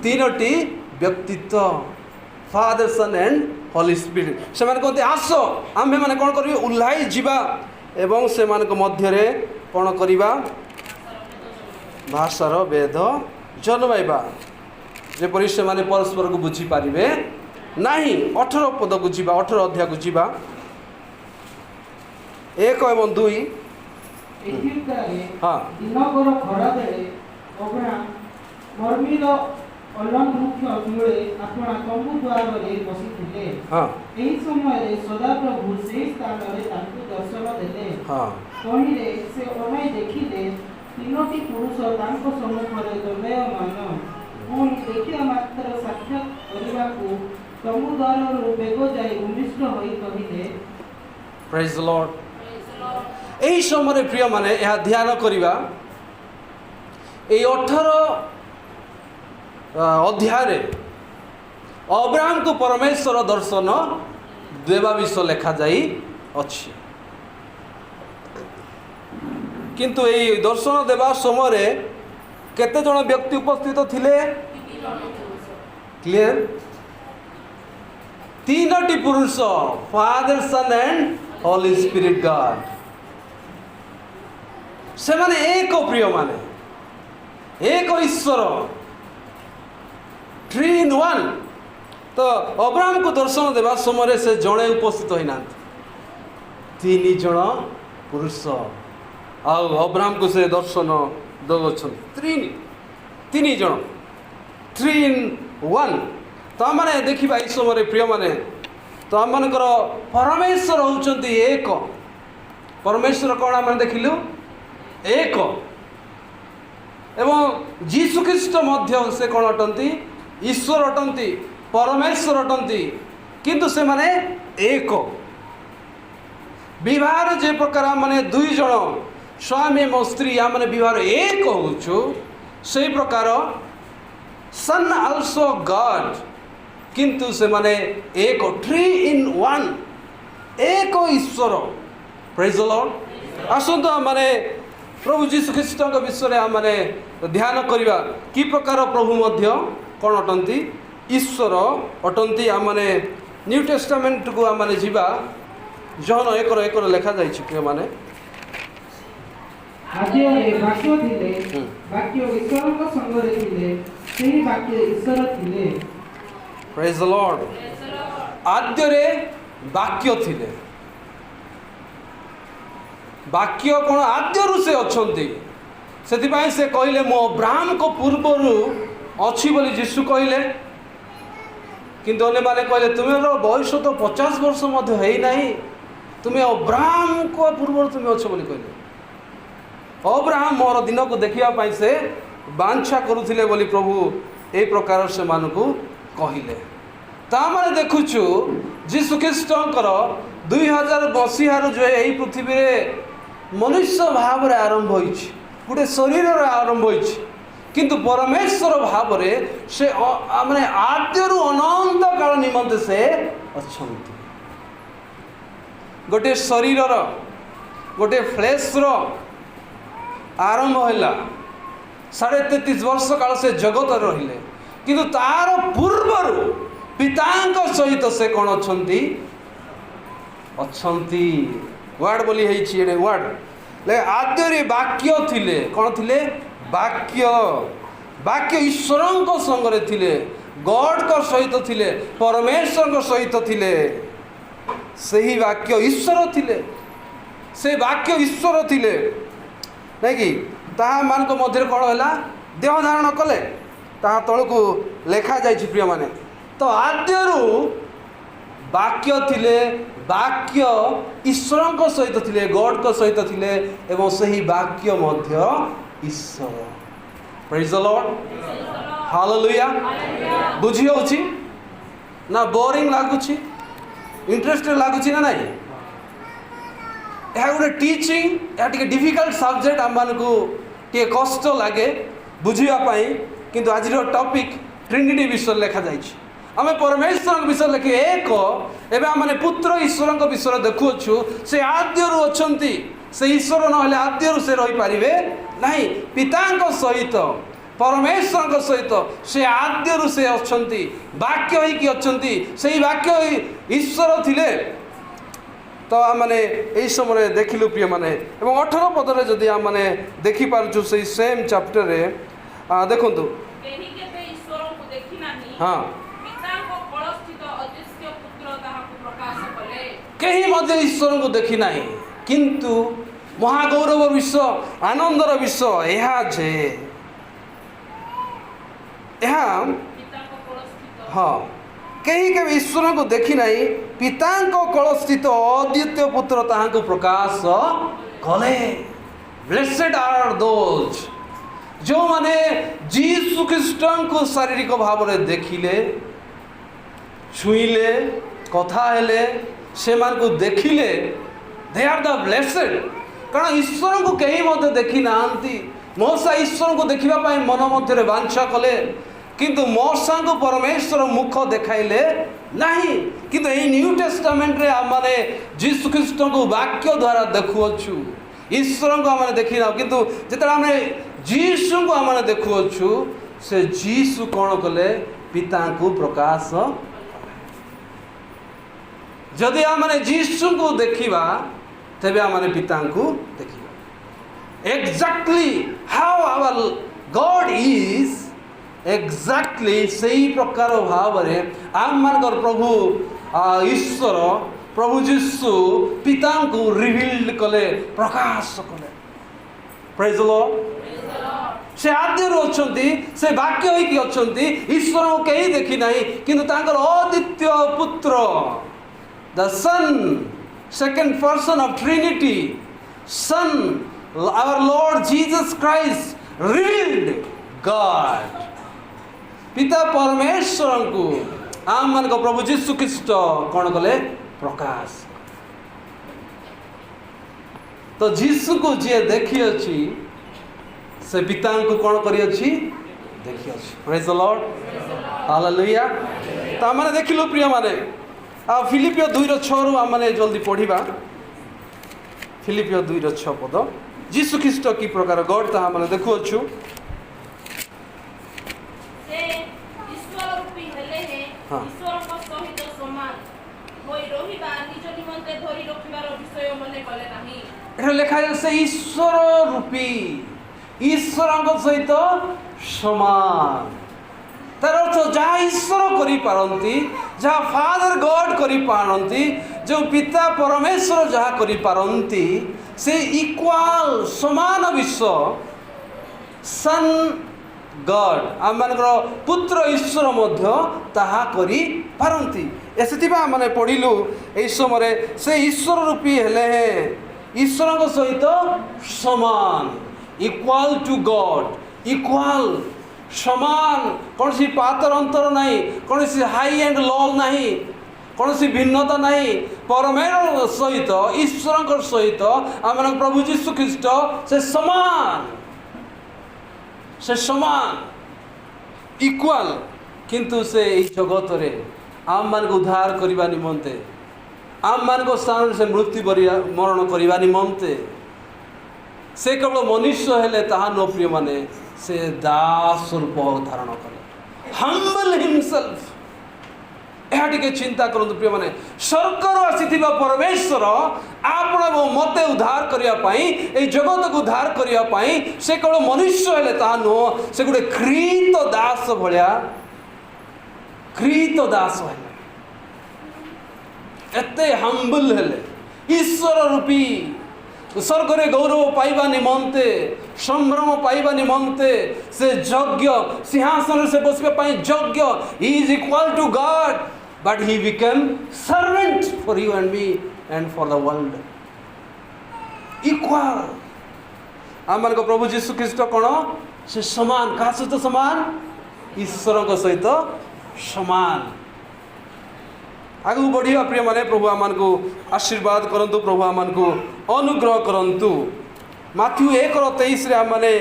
ତିନୋଟି ବ୍ୟକ୍ତିତ୍ୱ, father sun and Holi spirit. ସେମାନେ କହନ୍ତି ଆସ ଆମ୍ଭେମାନେ କ'ଣ କରିବେ? ଓହ୍ଲାଇ ଯିବା ଏବଂ ସେମାନଙ୍କ ମଧ୍ୟରେ କ'ଣ କରିବା? ଭାଷାର ଭେଦ ଜନ୍ମାଇବା, ଯେପରି ସେମାନେ ପରସ୍ପରକୁ ବୁଝିପାରିବେ ନାହିଁ। 18 ପଦକୁ ଯିବା, 18 ଅଧ୍ୟାୟକୁ ଯିବା, 1 ଏବଂ 2। ହଁ, ଦିନକର ଖରାବେଳେ ଅବ୍ରାମ ମର୍ମୀର ଅଲନ ବୃକ୍ଷ ମୂଳେ ଆପଣା ତମ୍ବୁ ଦ୍ୱାରରେ ବସିଥିଲେ। ହଁ, ଏହି ସମୟରେ ସଦାପ୍ରଭୁ ସେହି ସ୍ଥାନରେ ତାଙ୍କୁ ଦର୍ଶନ ଦେଲେ। ହଁ, କହିଲେ, ସେ ଅନାଇ ଦେଖିଲେ ତିନୋଟି ପୁରୁଷ ତାଙ୍କ ସମ୍ମୁଖରେ ଦଣ୍ଡାୟମାନ। ପୁଣି ଦେଖିବା ମାତ୍ର ସାକ୍ଷାତ କରିବାକୁ ତମ୍ବୁ ଦ୍ୱାରରୁ ବେଗ ଯାଇ ଭୂମିଷ୍ଠ ହୋଇ କହିଲେ, ପ୍ରେଜ୍ ଦ ଲର୍ଡ। ଏହି ସମୟରେ ପ୍ରିୟମାନେ ଏହା ଧ୍ୟାନ କରିବା, ଏହି 18 ଅଧ୍ୟାୟରେ ଅବ୍ରାହମକୁ ପରମେଶ୍ୱର ଦର୍ଶନ ଦେବା ବିଷୟ ଲେଖାଯାଇ ଅଛି। କିନ୍ତୁ ଏହି ଦର୍ଶନ ଦେବା ସମୟରେ କେତେ ଜଣ ବ୍ୟକ୍ତି ଉପସ୍ଥିତ ଥିଲେ? କ୍ଲିୟର? ତିନୋଟି ପୁରୁଷ, Father sun and Holi Spirit God. ସେମାନେ ଏକ, ପ୍ରିୟମାନେ ଏକ ଈଶ୍ୱର, 3 in 1। ତ ଅବ୍ରାହମକୁ ଦର୍ଶନ ଦେବା ସମୟରେ ସେ ଜଣେ ଉପସ୍ଥିତ ହୋଇନାହାନ୍ତି, 3 ଜଣ ପୁରୁଷ ଆଉ ଅବ୍ରାହମକୁ ସେ ଦର୍ଶନ ଦେଉଛନ୍ତି। 3 ଜଣ, 3 in 1। ତ ଆମମାନେ ଦେଖିବା ଏହି ସମୟରେ ପ୍ରିୟମାନେ, ତ ଆମମାନଙ୍କର ପରମେଶ୍ୱର ହେଉଛନ୍ତି ଏକ। ପରମେଶ୍ୱର କ'ଣ ଆମେ ଦେଖିଲୁ? ଏକ। ଏବଂ ଯୀଶୁଖ୍ରୀଷ୍ଟ ମଧ୍ୟ ସେ କ'ଣ ଅଟନ୍ତି? ଈଶ୍ୱର ଅଟନ୍ତି, ପରମେଶ୍ୱର ଅଟନ୍ତି, କିନ୍ତୁ ସେମାନେ ଏକ। ବିବାହରେ ଯେ ପ୍ରକାର ମାନେ 2 ଜଣ ସ୍ୱାମୀ ଏବଂ ସ୍ତ୍ରୀ ଆମେ ବିବାହରେ ଏକ ହେଉଛୁ, ସେହି ପ୍ରକାର ସନ୍ ଆଲସୋ ଗଡ୍, କିନ୍ତୁ ସେମାନେ ଏକ, 3 in 1, ଏକ ଈଶ୍ୱର। ପ୍ରେଜ୍ ଦ ଲର୍ଡ। ଆସନ୍ତୁ ଆମେ ପ୍ରଭୁ ଯୀଶୁଖ୍ରୀଷ୍ଟଙ୍କ ବିଷୟରେ ଆମେ ଧ୍ୟାନ କରିବା, କି ପ୍ରକାର ପ୍ରଭୁ ମଧ୍ୟ କ'ଣ ଅଟନ୍ତି? ଈଶ୍ୱର ଅଟନ୍ତି। ଆମେ ନ୍ୟୁ ଟେଷ୍ଟାମେଣ୍ଟକୁ ଆମେ ଯିବା, ଜହନ 1:1 ଲେଖାଯାଇଛି ପ୍ରିୟମାନେ, ଆଦ୍ୟରେ ବାକ୍ୟ ଥିଲେ, ବାକ୍ୟ ଈଶ୍ୱରଙ୍କ ସଙ୍ଗରେ ଥିଲେ, ସେହି ବାକ୍ୟ ଈଶ୍ୱର ଥିଲେ। ପ୍ରେଜ୍ ଦ ଲର୍ଡ। ଆଦ୍ୟରେ ବାକ୍ୟ ଥିଲେ। ବାକ୍ୟ କ'ଣ? ଆଦ୍ୟରୁ ସେ ଅଛନ୍ତି। ସେଥିପାଇଁ ସେ କହିଲେ ମୁଁ ଅବ୍ରାହମଙ୍କ ପୂର୍ବରୁ ଅଛି ବୋଲି ଯୀଶୁ କହିଲେ। କିନ୍ତୁ ଅନ୍ୟମାନେ କହିଲେ ତୁମର ବୟସ ତ 50 ବର୍ଷ ମଧ୍ୟ ହେଇନାହିଁ, ତୁମେ ଅବ୍ରାହମଙ୍କ ପୂର୍ବରୁ ତୁମେ ଅଛ ବୋଲି କହିଲେ। ଅବ୍ରାହମ ମୋର ଦିନକୁ ଦେଖିବା ପାଇଁ ସେ ବାଞ୍ଛା କରୁଥିଲେ ବୋଲି ପ୍ରଭୁ ଏହି ପ୍ରକାର ସେମାନଙ୍କୁ କହିଲେ। ତାମାନେ ଦେଖୁଛୁ ଯୀଶୁଖ୍ରୀଷ୍ଟଙ୍କର 2000 ମସିହାରୁ ଯେଉଁ ଏହି ପୃଥିବୀରେ ମନୁଷ୍ୟ ଭାବରେ ଆରମ୍ଭ ହୋଇଛି, ଗୋଟେ ଶରୀରରେ ଆରମ୍ଭ ହୋଇଛି, କିନ୍ତୁ ପରମେଶ୍ୱର ଭାବରେ ସେ ମାନେ ଆଦ୍ୟରୁ ଅନନ୍ତ କାଳ ନିମନ୍ତେ ସେ ଅଛନ୍ତି। ଗୋଟିଏ ଶରୀରର, ଗୋଟିଏ ଫ୍ଲେସ୍ର ଆରମ୍ଭ ହେଲା, 33.5 ବର୍ଷ କାଳ ସେ ଜଗତରେ ରହିଲେ, କିନ୍ତୁ ତାର ପୂର୍ବରୁ ପିତାଙ୍କ ସହିତ ସେ କ'ଣ ଅଛନ୍ତି? ଅଛନ୍ତି। ୱାର୍ଡ ବୋଲି ହେଇଛି ଏଠି ୱାର୍ଡ। ଆଦ୍ୟରେ ବାକ୍ୟ ଥିଲେ। କ'ଣ ଥିଲେ? ବାକ୍ୟ। ବାକ୍ୟ ଈଶ୍ୱରଙ୍କ ସଙ୍ଗରେ ଥିଲେ, ଗଡଙ୍କ ସହିତ ଥିଲେ, ପରମେଶ୍ୱରଙ୍କ ସହିତ ଥିଲେ। ସେହି ବାକ୍ୟ ଈଶ୍ୱର ଥିଲେ, ସେ ବାକ୍ୟ ଈଶ୍ୱର ଥିଲେ, ନାଇଁ କି? ତାହାମାନଙ୍କ ମଧ୍ୟରେ କ'ଣ ହେଲା? ଦେହ ଧାରଣ କଲେ। ତାହା ତଳକୁ ଲେଖାଯାଇଛି ପ୍ରିୟମାନେ। ତ ଆଦ୍ୟରୁ ବାକ୍ୟ ଥିଲେ, ବାକ୍ୟ ଈଶ୍ୱରଙ୍କ ସହିତ ଥିଲେ, ଗଡଙ୍କ ସହିତ ଥିଲେ, ଏବଂ ସେହି ବାକ୍ୟ ମଧ୍ୟ ଈଶ୍ୱର। ପ୍ରେଜ୍ ଦ ଲର୍ଡ, ହାଲେଲୁୟା। ବୁଝି ହେଉଛି ନା ବୋରିଂ ଲାଗୁଛି? ଇଣ୍ଟରେଷ୍ଟେଡ୍ ଲାଗୁଛି ନା ନାହିଁ? ଏହା ଗୋଟେ ଟିଚିଂ, ଏହା ଟିକେ ଡିଫିକଲ୍ଟ ସବଜେକ୍ଟ, ଆମମାନଙ୍କୁ ଟିକେ କଷ୍ଟ ଲାଗେ ବୁଝିବା ପାଇଁ। କିନ୍ତୁ ଆଜିର ଟପିକ୍ ଟ୍ରିନିଟି ବିଷୟରେ ଲେଖାଯାଇଛି। ଆମେ ପରମେଶ୍ୱରଙ୍କ ବିଷୟରେ ଲେଖି ଏକ, ଏବେ ଆମେ ପୁତ୍ର ଈଶ୍ୱରଙ୍କ ବିଷୟରେ ଦେଖୁଅଛୁ। ସେ ଆଦ୍ୟରୁ ଅଛନ୍ତି, ସେ ଈଶ୍ୱର ନହେଲେ ଆଦ୍ୟରୁ ସେ ରହିପାରିବେ ନାହିଁ। ପିତାଙ୍କ ସହିତ, ପରମେଶ୍ୱରଙ୍କ ସହିତ ସେ ଆଦ୍ୟରୁ ସେ ଅଛନ୍ତି, ବାକ୍ୟ ହେଇକି ଅଛନ୍ତି। ସେଇ ବାକ୍ୟ ଈଶ୍ୱର ଥିଲେ। ତ ଆମେ ଏହି ସମୟରେ ଦେଖିଲୁ ପ୍ରିୟମାନେ। ଏବଂ 18 ପଦରେ ଯଦି ଆମେ ଦେଖିପାରୁଛୁ ସେଇ ସେମ୍ ଚାପ୍ଟରରେ ଦେଖନ୍ତୁ। ହଁ, କେହି ମଧ୍ୟ ଈଶ୍ୱରଙ୍କୁ ଦେଖି ନାହିଁ, କିନ୍ତୁ ମହାଗୌରବ ବିଷୟ, ଆନନ୍ଦର ବିଷୟ ଏହା ଯେ ଏହା ହଁ, କେହି କେବେ ଈଶ୍ୱରଙ୍କୁ ଦେଖି ନାହିଁ, ପିତାଙ୍କ କୋଳସ୍ଥିତ ଅଦ୍ୱିତୀୟ ପୁତ୍ର ତାହାଙ୍କୁ ପ୍ରକାଶ କଲେ। ବ୍ଲେସେଡ୍ ଆର୍ ଦୋଜ୍ ଯେଉଁମାନେ ଯୀଶୁ ଖ୍ରୀଷ୍ଟଙ୍କୁ ଶାରୀରିକ ଭାବରେ ଦେଖିଲେ, ଛୁଇଁଲେ, କଥା ହେଲେ, ସେମାନଙ୍କୁ ଦେଖିଲେ, ଦେ ଆର୍ ଦ ବ୍ଲେସେଡ୍। କାରଣ ଈଶ୍ୱରଙ୍କୁ କେହି ମଧ୍ୟ ଦେଖି ନାହାନ୍ତି। ମୋଶା ଈଶ୍ୱରଙ୍କୁ ଦେଖିବା ପାଇଁ ମନ ମଧ୍ୟରେ ବାଞ୍ଛା କଲେ, କିନ୍ତୁ ମୋଶାଙ୍କୁ ପରମେଶ୍ୱର ମୁଖ ଦେଖାଇଲେ ନାହିଁ। କିନ୍ତୁ ଏହି ନ୍ୟୁ ଟେଷ୍ଟାମେଣ୍ଟରେ ଆମେ ଯୀଶୁ ଖ୍ରୀଷ୍ଟଙ୍କୁ ବାକ୍ୟ ଦ୍ୱାରା ଦେଖୁଅଛୁ। ଈଶ୍ୱରଙ୍କୁ ଆମେ ଦେଖିନାହୁଁ, କିନ୍ତୁ ଯେତେବେଳେ ଆମେ ଯୀଶୁଙ୍କୁ ଆମେ ଦେଖୁଅଛୁ, ସେ ଯୀଶୁ କ'ଣ କଲେ? ପିତାଙ୍କୁ ପ୍ରକାଶ। ଯଦି ଆମେ ଯୀଶୁଙ୍କୁ ଦେଖିବା, ତେବେ ଆମେ ପିତାଙ୍କୁ ଦେଖିବା। Exactly how our god is, exactly ସେହି ପ୍ରକାର ଭାବରେ ଆମମାନଙ୍କର ପ୍ରଭୁ ଈଶ୍ୱର, ପ୍ରଭୁ ଯୀଶୁ ପିତାଙ୍କୁ ରିଭିଲ୍ଡ କଲେ, ପ୍ରକାଶ କଲେ। ପ୍ରେଜ୍ ଦ ଲର୍ଡ। ସେ ଆଦ୍ୟରୁ ଅଛନ୍ତି, ସେ ବାକ୍ୟ ହେଇକି ଅଛନ୍ତି। ଈଶ୍ୱରଙ୍କୁ କେହି ଦେଖି ନାହିଁ, କିନ୍ତୁ ତାଙ୍କର ଅଦ୍ୱିତୀୟ ପୁତ୍ର, the Son, second person of Trinity, Son, our Lord Jesus Christ revealed God. ପିତା ପରମେଶ୍ୱରଙ୍କୁ ଆମମାନଙ୍କ ପ୍ରଭୁ ଯୀଶୁ ଖ୍ରୀଷ୍ଟ କ'ଣ କଲେ? ପ୍ରକାଶ। ତ ଯୀଶୁକୁ ଯିଏ ଦେଖିଅଛି, ସେ ପିତାଙ୍କୁ କ'ଣ କରିଅଛି? ଦେଖିଅଛି। ପ୍ରେଜ୍ ଦ ଲର୍ଡ, ହାଲେଲୁୟା। ତ ଆମେ ଦେଖିଲୁ ପ୍ରିୟମାନେ। ଆଉ ଫିଲିପିଓ 2:6 ଆମେ ଜଲ୍ଦି ପଢ଼ିବା। ଫିଲିପିଓ 2:6 ପଦ। ଯୀଶୁ ଖ୍ରୀଷ୍ଟ କି ପ୍ରକାର ଗଡ୍ ତାହା ଆମେ ଦେଖୁଅଛୁ। ଏଠାରେ ଲେଖାଯାଏ ସେ ଈଶ୍ୱର ରୂପୀ, ଈଶ୍ୱରଙ୍କ ସହିତ ସମାନ। ତାର ଅର୍ଥ ଯାହା ଈଶ୍ୱର କରିପାରନ୍ତି, ଯାହା ଫାଦର ଗଡ୍ କରିପାରନ୍ତି, ଯେଉଁ ପିତା ପରମେଶ୍ୱର ଯାହା କରିପାରନ୍ତି, ସେ ଇକ୍ୱାଲ ସମାନ ବିଷୟ ସନ୍ ଗଡ୍, ଆମମାନଙ୍କର ପୁତ୍ର ଈଶ୍ୱର ମଧ୍ୟ ତାହା କରିପାରନ୍ତି। ସେଥିପାଇଁ ଆମେ ପଢ଼ିଲୁ ଏହି ସମୟରେ ସେ ଈଶ୍ୱର ରୂପୀ ହେଲେ ଈଶ୍ୱରଙ୍କ ସହିତ ସମାନ, ଇକ୍ୱାଲ ଟୁ ଗଡ୍, ଇକ୍ୱାଲ, ସମାନ, କୌଣସି ପାତର ଅନ୍ତର ନାହିଁ, କୌଣସି ହାଇ ଆଣ୍ଡ ଲୋ ନାହିଁ, କୌଣସି ଭିନ୍ନତା ନାହିଁ। ପରମେଶ୍ୱର ସହିତ, ଈଶ୍ୱରଙ୍କ ସହିତ ଆମମାନଙ୍କ ପ୍ରଭୁ ଯୀଶୁ ଖ୍ରୀଷ୍ଟ ସେ ସମାନ, ସେ ସମାନ, ଇକ୍ୱାଲ। କିନ୍ତୁ ସେ ଏହି ଜଗତରେ ଆମମାନଙ୍କୁ ଉଦ୍ଧାର କରିବା ନିମନ୍ତେ, ଆମମାନଙ୍କ ସ୍ଥାନରେ ସେ ମୃତ୍ୟୁ ମରଣ କରିବା ନିମନ୍ତେ ସେ କେବଳ ମନୁଷ୍ୟ ହେଲେ ତାହା ନୁହଁ ପ୍ରିୟମାନେ, ସେ ଦାସ ରୂପ ଧାରଣ କଲେ। ହମ୍ବଲ ହିମସେଲ୍ଫ, ଏହା ଟିକେ ଚିନ୍ତା କରନ୍ତୁ ପ୍ରିୟ ମାନେ, ସ୍ୱର୍ଗରୁ ଆସିଥିବା ପରମେଶ୍ୱର ଆପଣ ଏବଂ ମୋତେ ଉଦ୍ଧାର କରିବା ପାଇଁ, ଏହି ଜଗତକୁ ଉଦ୍ଧାର କରିବା ପାଇଁ ସେ କେବଳ ମନୁଷ୍ୟ ହେଲେ ତାହା ନୁହଁ, ସେ ଗୋଟେ କ୍ରୀତ ଦାସ ଭଳିଆ, କ୍ରୀତ ଦାସ ହେଲେ, ଏତେ ହମ୍ବଲ ହେଲେ, ଈଶ୍ୱର ରୂପୀ ସ୍ୱର୍ଗରେ ଗୌରବ ପାଇବା ନିମନ୍ତେ, ସମ୍ଭ୍ରମ ପାଇବା ନିମନ୍ତେ ସେ ଯୋଗ୍ୟ, ସିଂହାସନରେ ସେ ବସିବା ପାଇଁ ଯୋଗ୍ୟ। He is equal to god, but he became servant for you and me and for the world. Equal. ଆମମାନଙ୍କ ପ୍ରଭୁ ଯୀଶୁ ଖ୍ରୀଷ୍ଟ କ'ଣ? ସେ ସମାନ, କାହା ସହିତ ସମାନ? ଈଶ୍ୱରଙ୍କ ସହିତ ସମାନ। ଆଗକୁ ବଢ଼ିବା ପ୍ରିୟମାନେ, ପ୍ରଭୁ ଆମମାନଙ୍କୁ ଆଶୀର୍ବାଦ କରନ୍ତୁ, ପ୍ରଭୁ ଆମମାନଙ୍କୁ ଅନୁଗ୍ରହ କରନ୍ତୁ। ମାଥ୍ୟୁ 1:23 ଆମମାନେ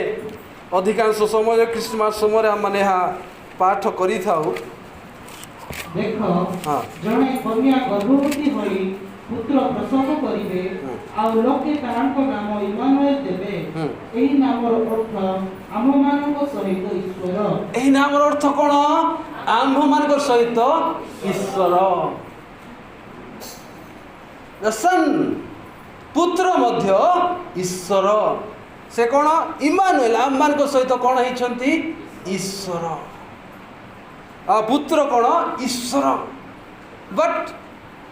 ଅଧିକାଂଶ ସମୟରେ ଖ୍ରୀଷ୍ଟମାସ ସମୟରେ ଆମମାନେ ଏହା ପାଠ କରିଥାଉ। ଦେଖ, ଜଣେ କନ୍ୟା ଗର୍ଭବତୀ ହୋଇ ପୁତ୍ର ପ୍ରସବ କରିବେ, ଆଉ ଲୋକେ ତାହାଙ୍କ ନାମ ଇମାନୁଏଲ ଦେବେ। ଏହି ନାମର ଅର୍ଥ ଆମମାନଙ୍କ ସହିତ ଈଶ୍ୱର। ଏହି ନାମର ଅର୍ଥ କ'ଣ? ଆମ୍ଭମାନଙ୍କ ସହିତ ଈଶ୍ୱର। ସନ୍, ପୁତ୍ର ମଧ୍ୟ ଈଶ୍ୱର। ସେ କ'ଣ? ଇମାନୁଏଲ, ଆମମାନଙ୍କ ସହିତ କ'ଣ ହେଇଛନ୍ତି? ଈଶ୍ୱର। ପୁତ୍ର କ'ଣ? ଈଶ୍ୱର। ବଟ୍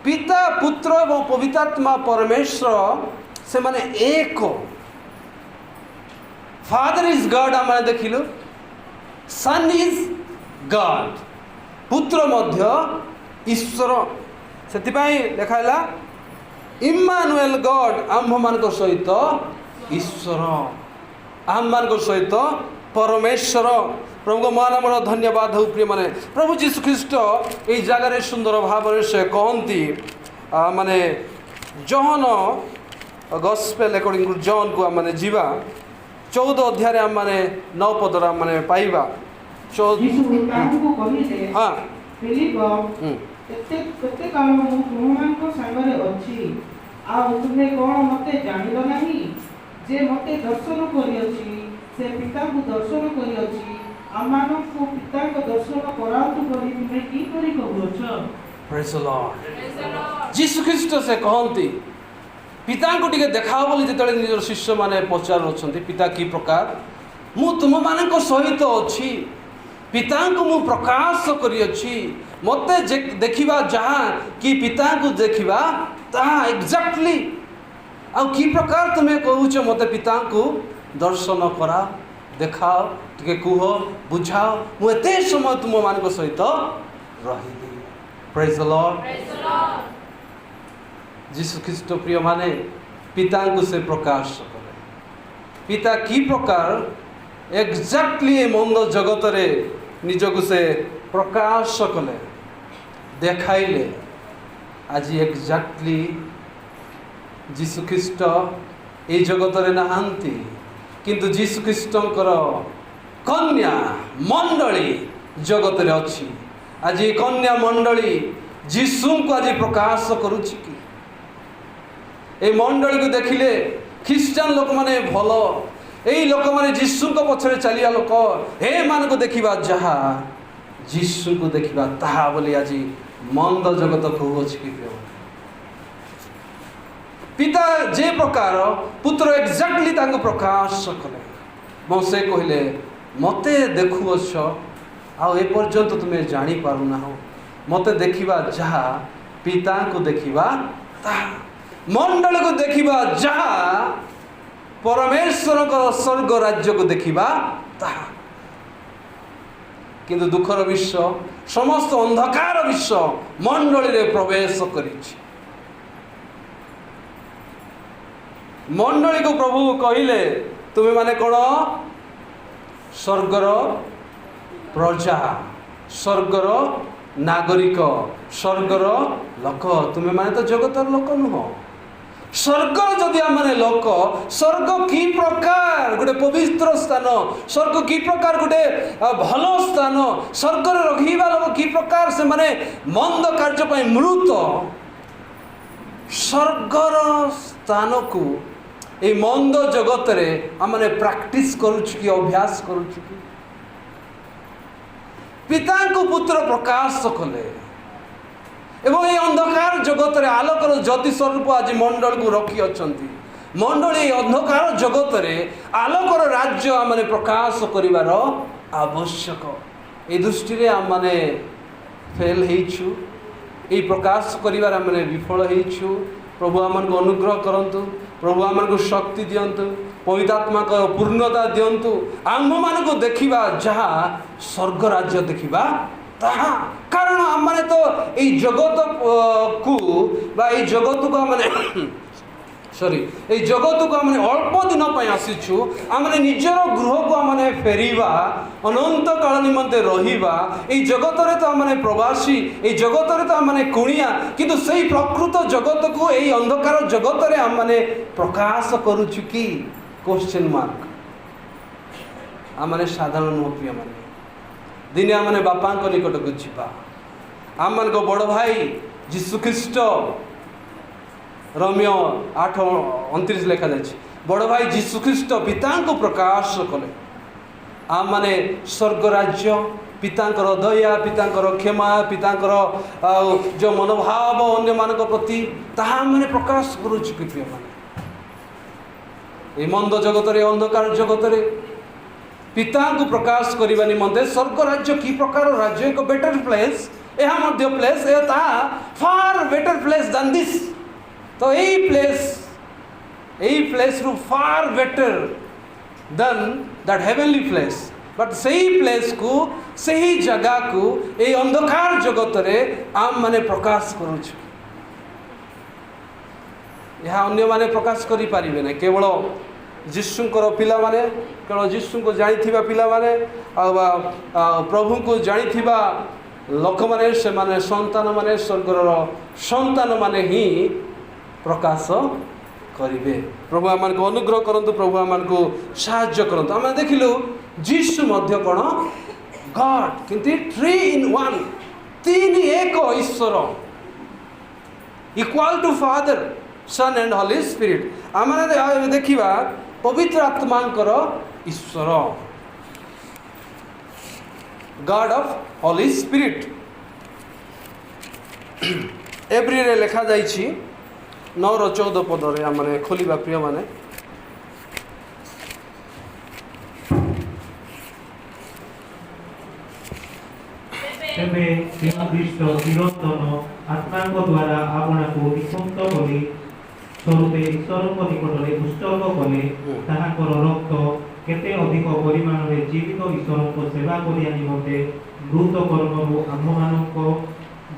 ପିତା, ପୁତ୍ର ଏବଂ ପବିତ୍ରାତ୍ମା ପରମେଶ୍ୱର ସେମାନେ ଏକ। ଫାଦର ଇଜ୍ ଗଡ୍ ଆମେ ଦେଖିଲୁ, ସନ୍ ଇଜ୍ ଗଡ୍, ପୁତ୍ର ମଧ୍ୟ ଈଶ୍ୱର। ସେଥିପାଇଁ ଲେଖା ହେଲା ଇମାନୁଏଲ ଗଡ୍, ଆମ୍ଭମାନଙ୍କ ସହିତ ଈଶ୍ୱର, ଆମ୍ଭମାନଙ୍କ ସହିତ ପରମେଶ୍ୱର। ପ୍ରଭୁଙ୍କ ମହାନାମର ଧନ୍ୟବାଦ ହେଉ ପ୍ରିୟମାନେ। ପ୍ରଭୁ ଯୀଶୁ ଖ୍ରୀଷ୍ଟ ଏହି ଜାଗାରେ ସୁନ୍ଦର ଭାବରେ ସେ କହନ୍ତି, ମାନେ ଜହନ ଗସ୍ପେଲ ଆକର୍ଡିଂ ଟୁ ଜନ୍କୁ ଆମେ ଯିବା 14 ଅଧ୍ୟାୟରେ ଆମେ 9 ପଦରେ ଆମେ ପାଇବା। ହଁ, କେତେ କାଳ ମୁଁ ତୁମମାନଙ୍କ ସାଙ୍ଗରେ ଅଛି, ଆଉ ତୁମେ କ'ଣ ମୋତେ ଜାଣିଲ ନାହିଁ? ଯେ ମୋତେ ଦର୍ଶନ କରିଅଛି ସେ ପିତାଙ୍କୁ ଦର୍ଶନ କରିଅଛି। ଆମମାନଙ୍କୁ ପିତାଙ୍କ ଦର୍ଶନ କରାନ୍ତୁ ବୋଲି ତୁମେ କିପରି କହୁଅଛ? ପ୍ରେଜ୍ ଦ ଲର୍ଡ। ଯୀଶୁ ଖ୍ରୀଷ୍ଟ ସେ କହନ୍ତି, ପିତାଙ୍କୁ ଟିକେ ଦେଖାଅ ବୋଲି ଯେତେବେଳେ ନିଜର ଶିଷ୍ୟମାନେ ପଚାରୁଅଛନ୍ତି, ପିତା କି ପ୍ରକାର? ମୁଁ ତୁମମାନଙ୍କ ସହିତ ଅଛି, ପିତାଙ୍କୁ ମୁଁ ପ୍ରକାଶ କରିଅଛି। ମୋତେ ଦେଖିବା ଯାହା କି ପିତାଙ୍କୁ ଦେଖିବା ତାହା ଏକ୍ଜାକ୍ଟଲି। ଆଉ କି ପ୍ରକାର ତୁମେ କହୁଛ ମୋତେ ପିତାଙ୍କୁ ଦର୍ଶନ କରା, ଦେଖାଅ, ଟିକେ କୁହ, ବୁଝାଅ, ମୁଁ ଏତେ ସମୟ ତୁମମାନଙ୍କ ସହିତ ରହିଲି। ପ୍ରେଜ୍ ଦ ଲର୍ଡ। ଯୀଶୁ ଖ୍ରୀଷ୍ଟ ପ୍ରିୟମାନେ ପିତାଙ୍କୁ ସେ ପ୍ରକାଶ କଲେ। ପିତା କି ପ୍ରକାର ଏକ୍ଜାକ୍ଟଲି ଏ ମନ୍ଦ ଜଗତରେ ନିଜକୁ ସେ ପ୍ରକାଶ କଲେ, ଦେଖାଇଲେ। ଆଜି ଏକ୍ଜାକ୍ଟଲି ଯୀଶୁ ଖ୍ରୀଷ୍ଟ এই জগତରେ ନାହାନ୍ତି, କିନ୍ତୁ ଯୀଶୁ ଖ୍ରୀଷ୍ଟଙ୍କର କନ୍ୟା ମଣ୍ଡଳୀ ଜଗତରେ ଅଛି। ଆଜି କନ୍ୟା ମଣ୍ଡଳୀ ଯୀଶୁଙ୍କୁ ଆଜି ପ୍ରକାଶ କରୁଛି କି? এই ମଣ୍ଡଳୀକୁ ଦେଖିଲେ ଖ୍ରୀଷ୍ଟିଆନ ଲୋକମାନେ ଭଲ, এই ଲୋକମାନେ ଯୀଶୁଙ୍କ ପଛରେ ଚାଲିବା ଲୋକ, ଏମାନଙ୍କୁ ଦେଖିବା ଯାହା ଯୀଶୁଙ୍କୁ ଦେଖିବା ତାହା ବୋଲି ଆଜି ମନ୍ଦ ଜଗତ କହୁଅଛି କି? ପିତା ଯେ ପ୍ରକାର ପୁତ୍ର ଏକ୍ଜାକ୍ଟଲି ତାଙ୍କୁ ପ୍ରକାଶ କଲେ। ଏବଂ ସେ କହିଲେ ମୋତେ ଦେଖୁଅଛ, ଆଉ ଏପର୍ଯ୍ୟନ୍ତ ତୁମେ ଜାଣିପାରୁନାହ। ମୋତେ ଦେଖିବା ଯାହା ପିତାଙ୍କୁ ଦେଖିବା ତାହା, ମଣ୍ଡଳୀକୁ ଦେଖିବା ଯାହା ପରମେଶ୍ୱରଙ୍କ ସ୍ୱର୍ଗ ରାଜ୍ୟକୁ ଦେଖିବା ତାହା। କିନ୍ତୁ ଦୁଃଖର ବିଷୟ, ସମସ୍ତ ଅନ୍ଧକାର ବିଷୟ ମଣ୍ଡଳୀରେ ପ୍ରବେଶ କରିଛି। ମଣ୍ଡଳୀକୁ ପ୍ରଭୁ କହିଲେ ତୁମେମାନେ କ'ଣ? ସ୍ୱର୍ଗର ପ୍ରଜା, ସ୍ୱର୍ଗର ନାଗରିକ, ସ୍ୱର୍ଗର ଲୋକ। ତୁମେମାନେ ତ ଜଗତର ଲୋକ ନୁହଁ। ସ୍ୱର୍ଗର ଯଦି ଆମେ ଲୋକ, ସ୍ୱର୍ଗ କି ପ୍ରକାର ଗୋଟେ ପବିତ୍ର ସ୍ଥାନ, ସ୍ୱର୍ଗ କି ପ୍ରକାର ଗୋଟେ ଭଲ ସ୍ଥାନ, ସ୍ୱର୍ଗରେ ରହିବା ଲୋକ କି ପ୍ରକାର ସେମାନେ ମନ୍ଦ କାର୍ଯ୍ୟ ପାଇଁ ମୃତ। ସ୍ୱର୍ଗର ସ୍ଥାନକୁ এই মন্দ জগତରେ ଆମେ ପ୍ରାକ୍ଟିସ୍ କରୁଛୁ କି ଅଭ୍ୟାସ କରୁଛୁ କି? ପିତାଙ୍କୁ ପୁତ୍ର ପ୍ରକାଶ କଲେ। एवं ये अंधकार जगत रे आलोकर ज्योति स्वरूप आज मंडल को रखी अछंती मंडली अंधकार जगत रे आलोकर राज्य आमने प्रकाश करिवार आवश्यक ए दृष्टि रे आमने फेल हेइछु ए प्रकाश करिवार आमने विफल हेइछु प्रभु आमन को अनुग्रह करंतु प्रभु आमन को शक्ति दियंतु पवित्र आत्मा को पूर्णता दियंतु आम मान को देखिबा जहा स्वर्ग राज्य देखिबा ताहा कारण आमने तो ए जगत को बा ए जगत को आमने सॉरी ए जगत को आमने अल्प दिन पय आसीछु आमने निजर गृह को आमने फेरीबा अनंत काल निमंते रहिबा ए जगत रे तो आमने प्रवासी ए जगत रे तो आमने कुणिया किंतु सेही प्रकृत जगत को ए अंधकार जगत रे आमने प्रकाश करूछु की क्वेश्चन मार्क आमने साधारण नुह प्रिय माने दिने आमने बापा को निकट को जीवा आम मान को बड़ भाई जीशु ख्रीस्ट रोमियो 8:29 लिखा जाए बड़ भाई जीशु ख्रीस्ट पिता को प्रकाश कले आम माने स्वर्ग राज्य पितांकर दया पितांकर क्षमा पितांकर जो मनोभाव अन्य मान प्रति ताहा माने प्रकाश करूछु कि प्रिय माने ए मंद जगत रे अंधकार जगत रे पिता को प्रकाश करने निमंते स्वर्ग राज्य की प्रकार राज्य एक बेटर प्लेस यह मध्य place far better place than this तो यही प्लेस रु far better than that heavenly place but सही प्लेस को सही जगह को ये अंधकार जगत रे आम माने प्रकाश करूछु यह अन्य माने प्रकाश करि पारिबे ना केवल जीशुंकर पिला माने केवल जीशु को जानिथिबा पिला माने प्रभु को जानिथिबा लोक माने से माने संतान माने स्वर्गर संतान माने ही प्रकाश करिवे प्रभु आमान को अनुग्रह करंतु प्रभु आमान को सहाय्य करंतु आम देखिलु जीशु मध्य कोन गॉड किंतु 3 in 1 तीन एक ईश्वर equal to Father sun and Holi Spirit आम देखिबा पवित्र आत्मांकर ईश्वर गॉड ऑफ होली स्पिरिट एब्री रे लिखा जाइछि 9:14 पद रे आमने खोलिबा प्रिय माने तेबे ख्रीष्ट चिरंतन आत्मा द्वारा आपना को विसंत कले स्वरूपे ईश्वर को निकटले पुस्तक कले ताहाकर रक्त केते अधिक परिमाण रे जीवित ईश्वर को सेवा करिया निमते मृत कर्मरु आम्भमानक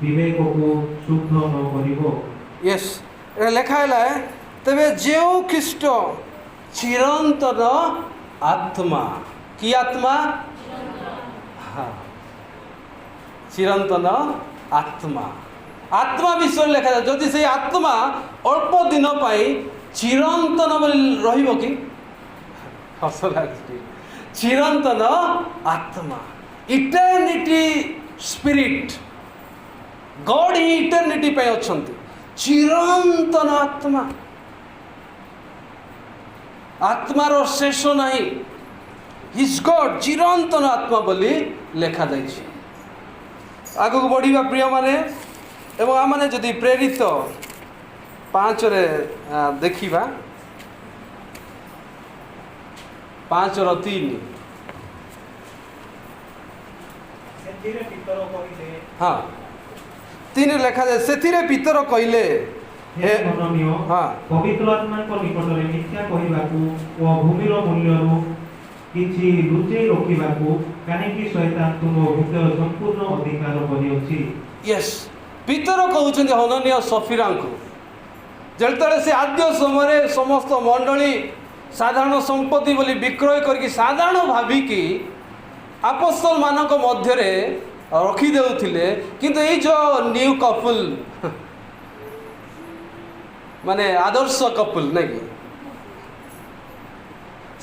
विवेक को शुद्ध न करिवो यस लिखा है तेबे जेउ ख्रीष्ट चिरंतन आत्मा की आत्मा हाँ चिरंतन आत्मा आत्मा विषय लिखा जाए जदि से आत्मा अल्प दिन पाई चिरंतन रहिबो कि हस लागछि चिरंतन आत्मा इटर्निटी स्पिरिट गॉड ही इटर्निटी पे अछंती चिरंतन आत्मा आत्मार शेष नहीं हिज गॉड चिरंतन आत्मा बोली लिखा जाइछि आगु को बढ़िबा प्रिय माने एवं आम मैंने जदि प्रेरित 5 रे देखिबा 5:3 हाँ 3 लिखा जाए से पितर कहले हाँ पवित्र आत्मा को निकट रे मिथ्या कहिबाकू ओ भूमिर मूल्यरू किछि लुचै रखिबाकू काहेकि शैतान तुम भीतर संपूर्ण अधिकार करियोछि यस पितर कहउछन्ति हननिया सफीरा को जेतले से आद्य समय समस्त मंडली साधारण संपत्ति बोली विक्रय करके साधारण भाविकी अपोस्तल मानक मध्य रे रखी देउथिले किंतु ए जो न्यू कपल माने आदर्श कपल नहीं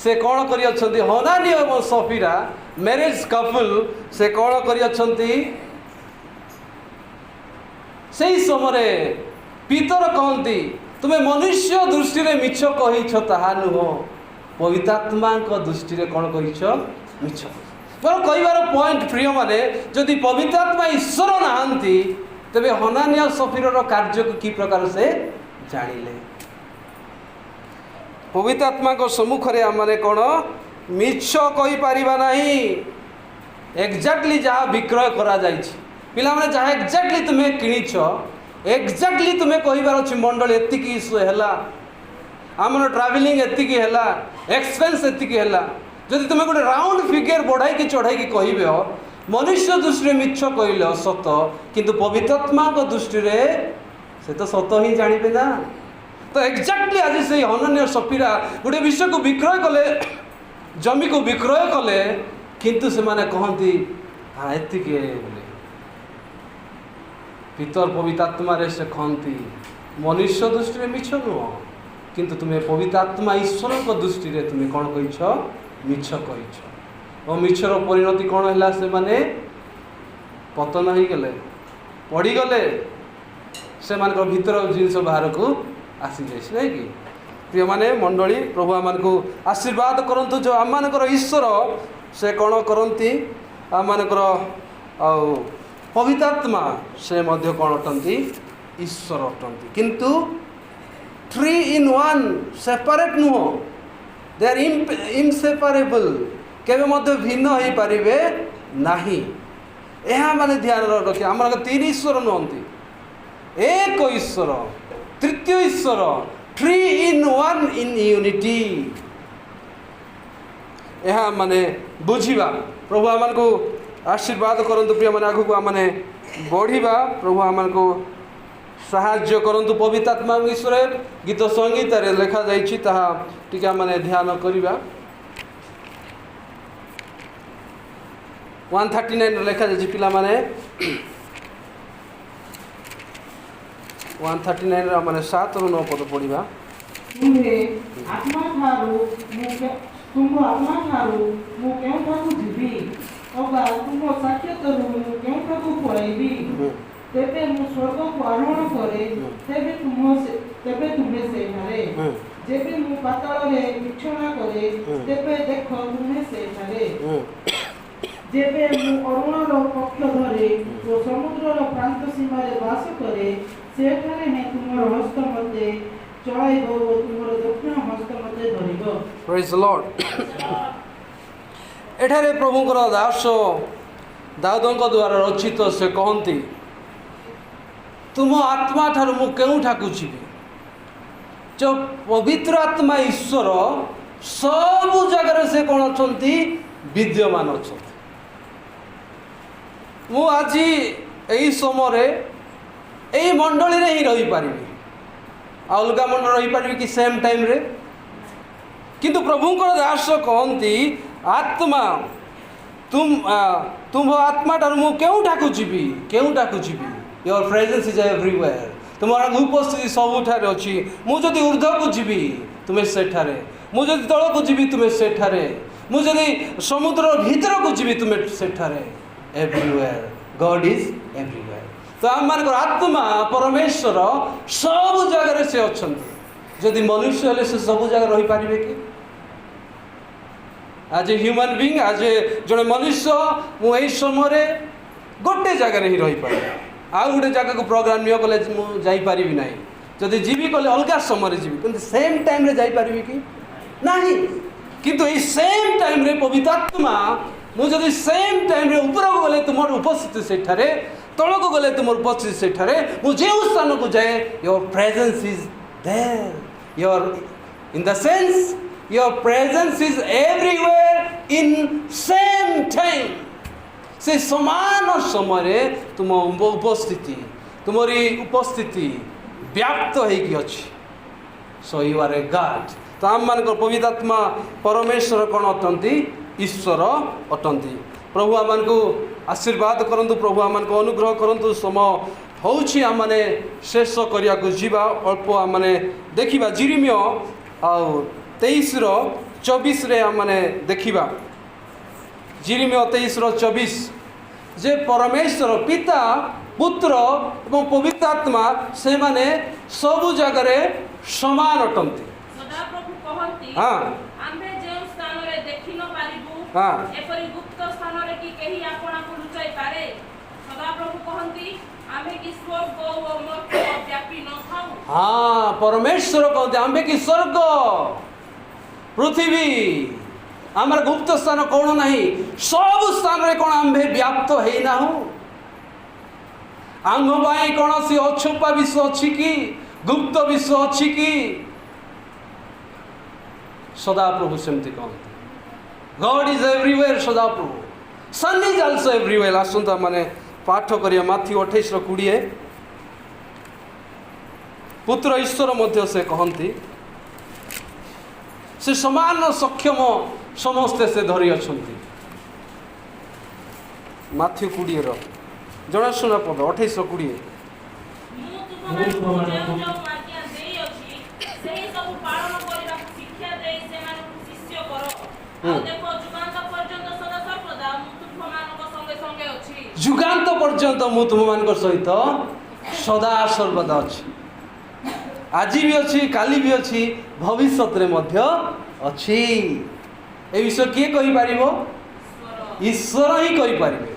से कौन करी अछंती हनानी और सफीरा मैरिज कपल से कौन करी अछंती सही समय पितर कहती तुम्हें मनुष्य दृष्टि रे मिछ कहिछ ताहा नुह पवित्रात्मा दृष्टि रे कौन कहिछ मिछ मोर कहबार पॉइंट प्रिय माने जदि पवित्रात्मा ईश्वर नहांती तेबे हनानिया सफीरर कार्य को कि प्रकार से जानिले पवित्र आत्मा को सम्मुख रे आमने कोन मिछ कहि परिबा नाही एक्जाक्टली जहाँ विक्रय करा जाइछि पिला माने जहाँ एक्जाक्टली तुमे किनिछ एक्जाक्टली तुमे कहिबार अछि मंडल एतिकी हैला आमर ट्रावेलिंग एतिकी हैला एक्सपेंस एतिकी हैला जदि तुमे गोटे राउंड फिगर बढ़ाई कि चढ़ाई कि कहिबे मनुष्य दृष्टि मिछ कहले सत किंतु पवित्र आत्मा को दृष्टि रे से तो सत ही जानिबे ना तो एक्जाक्टली आज से हनन्य सफीरा गोटे विषय को विक्रय कले जमी को विक्रय कले किंतु से माने कहती हाँ एतिके बोले पितर पवित्र आत्मा रे से कहती मनुष्य दृष्टि रे मिछ नुह किंतु तुम्हें पवित्र आत्मा ईश्वर को दृष्टि रे तुम्हें कौन कहिछ मिछ कहिछ और मिछर परिणति कौन है से माने पतन हो गले पड़ी गले से मान भीतर जिनस बाहर को आसी जाए नहीं कि प्रिय माने मंडली प्रभु आम को आशीर्वाद करंतु जो आम मानकर ईश्वर से कौन करती आम मानकर पवित्र आत्मा से मध्य कौन अटंती ईश्वर अटंती किंतु 3 in 1 सेपरेट नुह दे आर इनसेपरेबल केवे मध्य भिन्न हो पारिबे नाही यह माने ध्यान रखिए आम 3 ईश्वर नुहति एक ईश्वर तृतीय ईश्वर 3 in 1 इन यूनिटी यह माने बुझिबा प्रभु आम को आशीर्वाद करंतु प्रिय माने आगु आम बढ़िबा प्रभु आम को साहाय्य करंतु पवित्र आत्मा ईश्वर गीत संगीत रे लिखा जाइछि ताहा टिका माने ध्यान करिबा 139 लिखा जाइछि पिला माने 139 रा माने 7 रु 9 पद पढिबा तुम आत्मा ठारू मु केउठाकु जीवी अबा तुम साक्षातरु मु केउठाकु पळाइबी तेबे मु स्वर्ग को आरोहण करे तेबे तुम्हें सेठारे जेबे मु पाताल रे बिछोना करे तेबे देखो तुम्हें सेठारे जेबे मु अरुण रो पक्ष धरे ओ समुद्र रो प्रांत सीमा रे वास करे सेठारे ने तुमर हस्त मते चलाइबो ओ तुमर दक्षिण हस्त मते धरिबो प्रेज द लॉर्ड एठारे प्रभुଙ୍କର दास दाऊदଙ୍କ द्वारा रचित से कहती तुम आत्मा ठारू मु केउठाकु जीवी जो पवित्र आत्मा ईश्वर सब जगह से कौन अच्छा विद्यमान अच्छा मु आज यही समय यही मंडली रे ही रही पारि अलग मंडल रही पारि कि सेम टाइम रे किंतु प्रभुंकर दास कहती आत्मा तुम आत्मा ठारू मु केउठाकु जीवी योर प्रेजेंस इज एवरीवेयर तुम्हारा उपस्थिति सबुठारे अच्छी मुझे ऊर्ध्व को जीवी तुम्हें सेठारे मुझे तल को जीवी तुम्हें सेठारे मुझे समुद्र भीतर को जीवी तुम्हें सेठारे एवरीवेयर गॉड इज एवरीवेयर तो आम मान आत्मा परमेश्वर सब जगह से अच्छा जदि मनुष्य हेले से सब जगह रही पारिबे कि आज ए ह्यूमन बीइंग आज जड़े मनुष्य मुझे समय गोटे जगह ही रही पारे आउ गोटे जगह को प्रोग्राम नियो कले जाइपारि ना जदि जीवी कले अलग समय जीवी कि सेम टाइम रे जाइपारि कि नहीं किंतु ये सेम टाइम रे पवित्र आत्मा मुझे सेम टाइम रे ऊपर को गले तुम उपस्थिति सेठारे तल को गले तुम उपस्थिति सेठारे मुझे उस स्थान को जाए your presence is there your in the sense your presence is everywhere in same time से समान समय तुम उपस्थिति तुमरी उपस्थिति व्याप्त होगी अच्छी so you are a god तो आम मान पवित्र आत्मा परमेश्वर कौन अटंती ईश्वर अटंती प्रभु आम को आशीर्वाद करंतु प्रभु आम को अनुग्रह करंतु समय होउछि आम माने शेष करिया को जीवा अल्प आम माने देखिबा जिरिमियो आ 23:24 रे आम माने देखिबा जिरिमियो 23:24 जे परमेश्वर पिता पुत्र एवं पवित्र आत्मा से माने सबु जगह समान अटंती सदाप्रभु कहंती हाँ आम्भे जे स्थान रे देखि न पारिबु हाँ एपरि गुप्त स्थान रे कि केही आपना को लुचाई पारे सदाप्रभु कहंती आमे कि स्वर्ग और मोक्ष व्यापी न थाऊ हाँ परमेश्वर कहते आम्बे कि स्वर्ग पृथ्वी आमर गुप्त स्थान कौन नहीं सब स्थान रे कौन आम्भे व्याप्त है ना हूँ आम्भ पाई कौन सी अछुपा विश्व अच्छी की गुप्त विश्व अच्छी की सदा प्रभु सेमती कहते गॉड इज एवरीवेयर सदा प्रभु सन इज आल्सो एवरीवेयर आसंता माने पाठ करिया माथ्यू 28:20 पुत्र ईश्वर मध्य से कहती से समान सक्षम समस्ते से धरी अछंती माथ्यू 20 जनाशुना पद 28:20 ମୁଁ ତୁମମାନଙ୍କୁ ଯେଉଁ ଆଜ୍ଞା ଦେଇଅଛି ସେହି ସବୁ ପାଳନ କରିବାକୁ ଶିକ୍ଷା ଦେଇ ସେମାନଙ୍କୁ ଶିଷ୍ୟ କର ଆଉ ଦେଖ ଯୁଗାନ୍ତ ପର୍ଯ୍ୟନ୍ତ ସଦା ସର୍ବଦା ମୁଁ ତୁମମାନଙ୍କ ସଙ୍ଗେ ସଙ୍ଗେ ଅଛି जुगांत पर्यंत मु तुम मान सहित सदा सर्वदा अच्छी आज भी अच्छी काली भी अच्छी भविष्य रे मध्य अच्छी ए विषय किए कहि पारिबो ईश्वर ही कहि पारिबे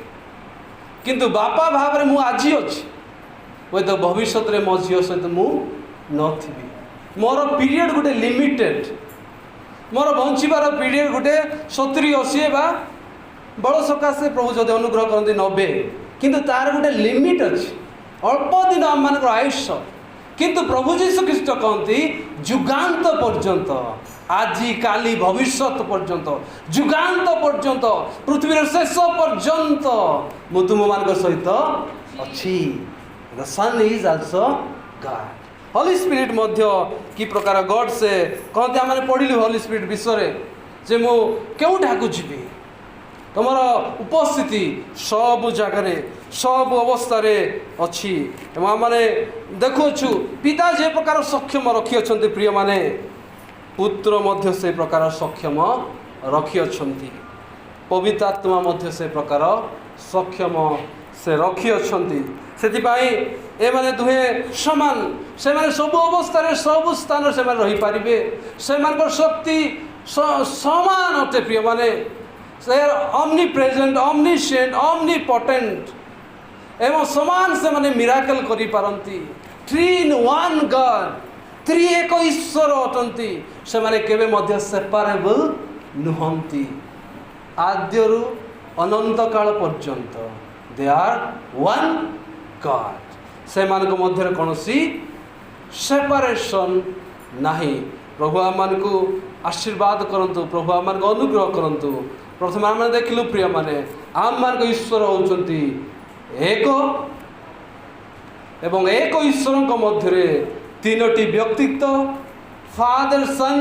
किंतु बापा भाव रे मु आज अच्छी वो तो भविष्य रे मो झियो सहित मु नथिबी मोर पीरियड गोटे लिमिटेड मोर बंचिबार पीरियड गोटे 70-80 बा बड़ सकाशे प्रभु जदि अनुग्रह करते 90 किंतु तार गोटे लिमिट अच्छी अल्प दिन आम मान आयुष्य किंतु प्रभु जीशु ख्रीष्ट कहती जुगांत पर्यंत आज काली भविष्य पर्यंत जुगांत पर्यंत पृथ्वीर शेष पर्यंत मु तुम मान सहित अच्छी the Son is also God Holy Spirit मध्य कि प्रकार गॉड से कहते आम पढ़िलु होली स्पिरिट विषय जे मु केउ ठाकु जीवी तुम उपस्थिति सब जगार सब अवस्था अच्छी मैंने देखुछु पिता जे प्रकार सक्षम रखी प्रिय माने पुत्र मध्य से प्रकार सक्षम रखी पवित्र आत्मा मध्य से प्रकार सक्षम से रखी से ए माने दुहे समान से माने सब अवस्था सब स्थान से रही पारिबे से शक्ति समान अटे प्रिय माने They are omnipresent, omniscient, omnipotent. एवं समान से माने मिराकल करी पारंती 3 in 1 God 3 एक ईश्वर अटंती से माने केबे मध्य सेपरेबल नुहंती आद्यरु अनंत काल पर्यंत दे आर वन गॉड से मान को मध्य कौनसी सेपरेशन नहीं प्रभु आम को आशीर्वाद करंतु प्रभु आम को अनुग्रह करंतु प्रथम आम देखिलु प्रिय माने आम मान ईश्वर होउचंती एक एवं एक ईश्वर मध्य तीनोटी व्यक्तित्व father sun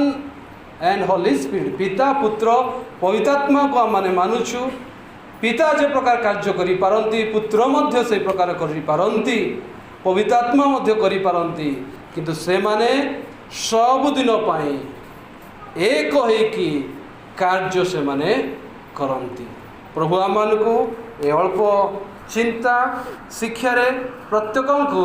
and Holi spirit पिता पुत्र पवित्रात्मा को आम माने मानुछु पिता जे प्रकार कार्य करि पारंती पुत्र मध्य से प्रकार करि पारंती पवित्रात्मा मध्य करि पारंती किंतु से माने सब दिन पाई एक होइकी कार्य से माने करंती प्रभु आम को अल्प चिंता शिक्षा प्रत्येक को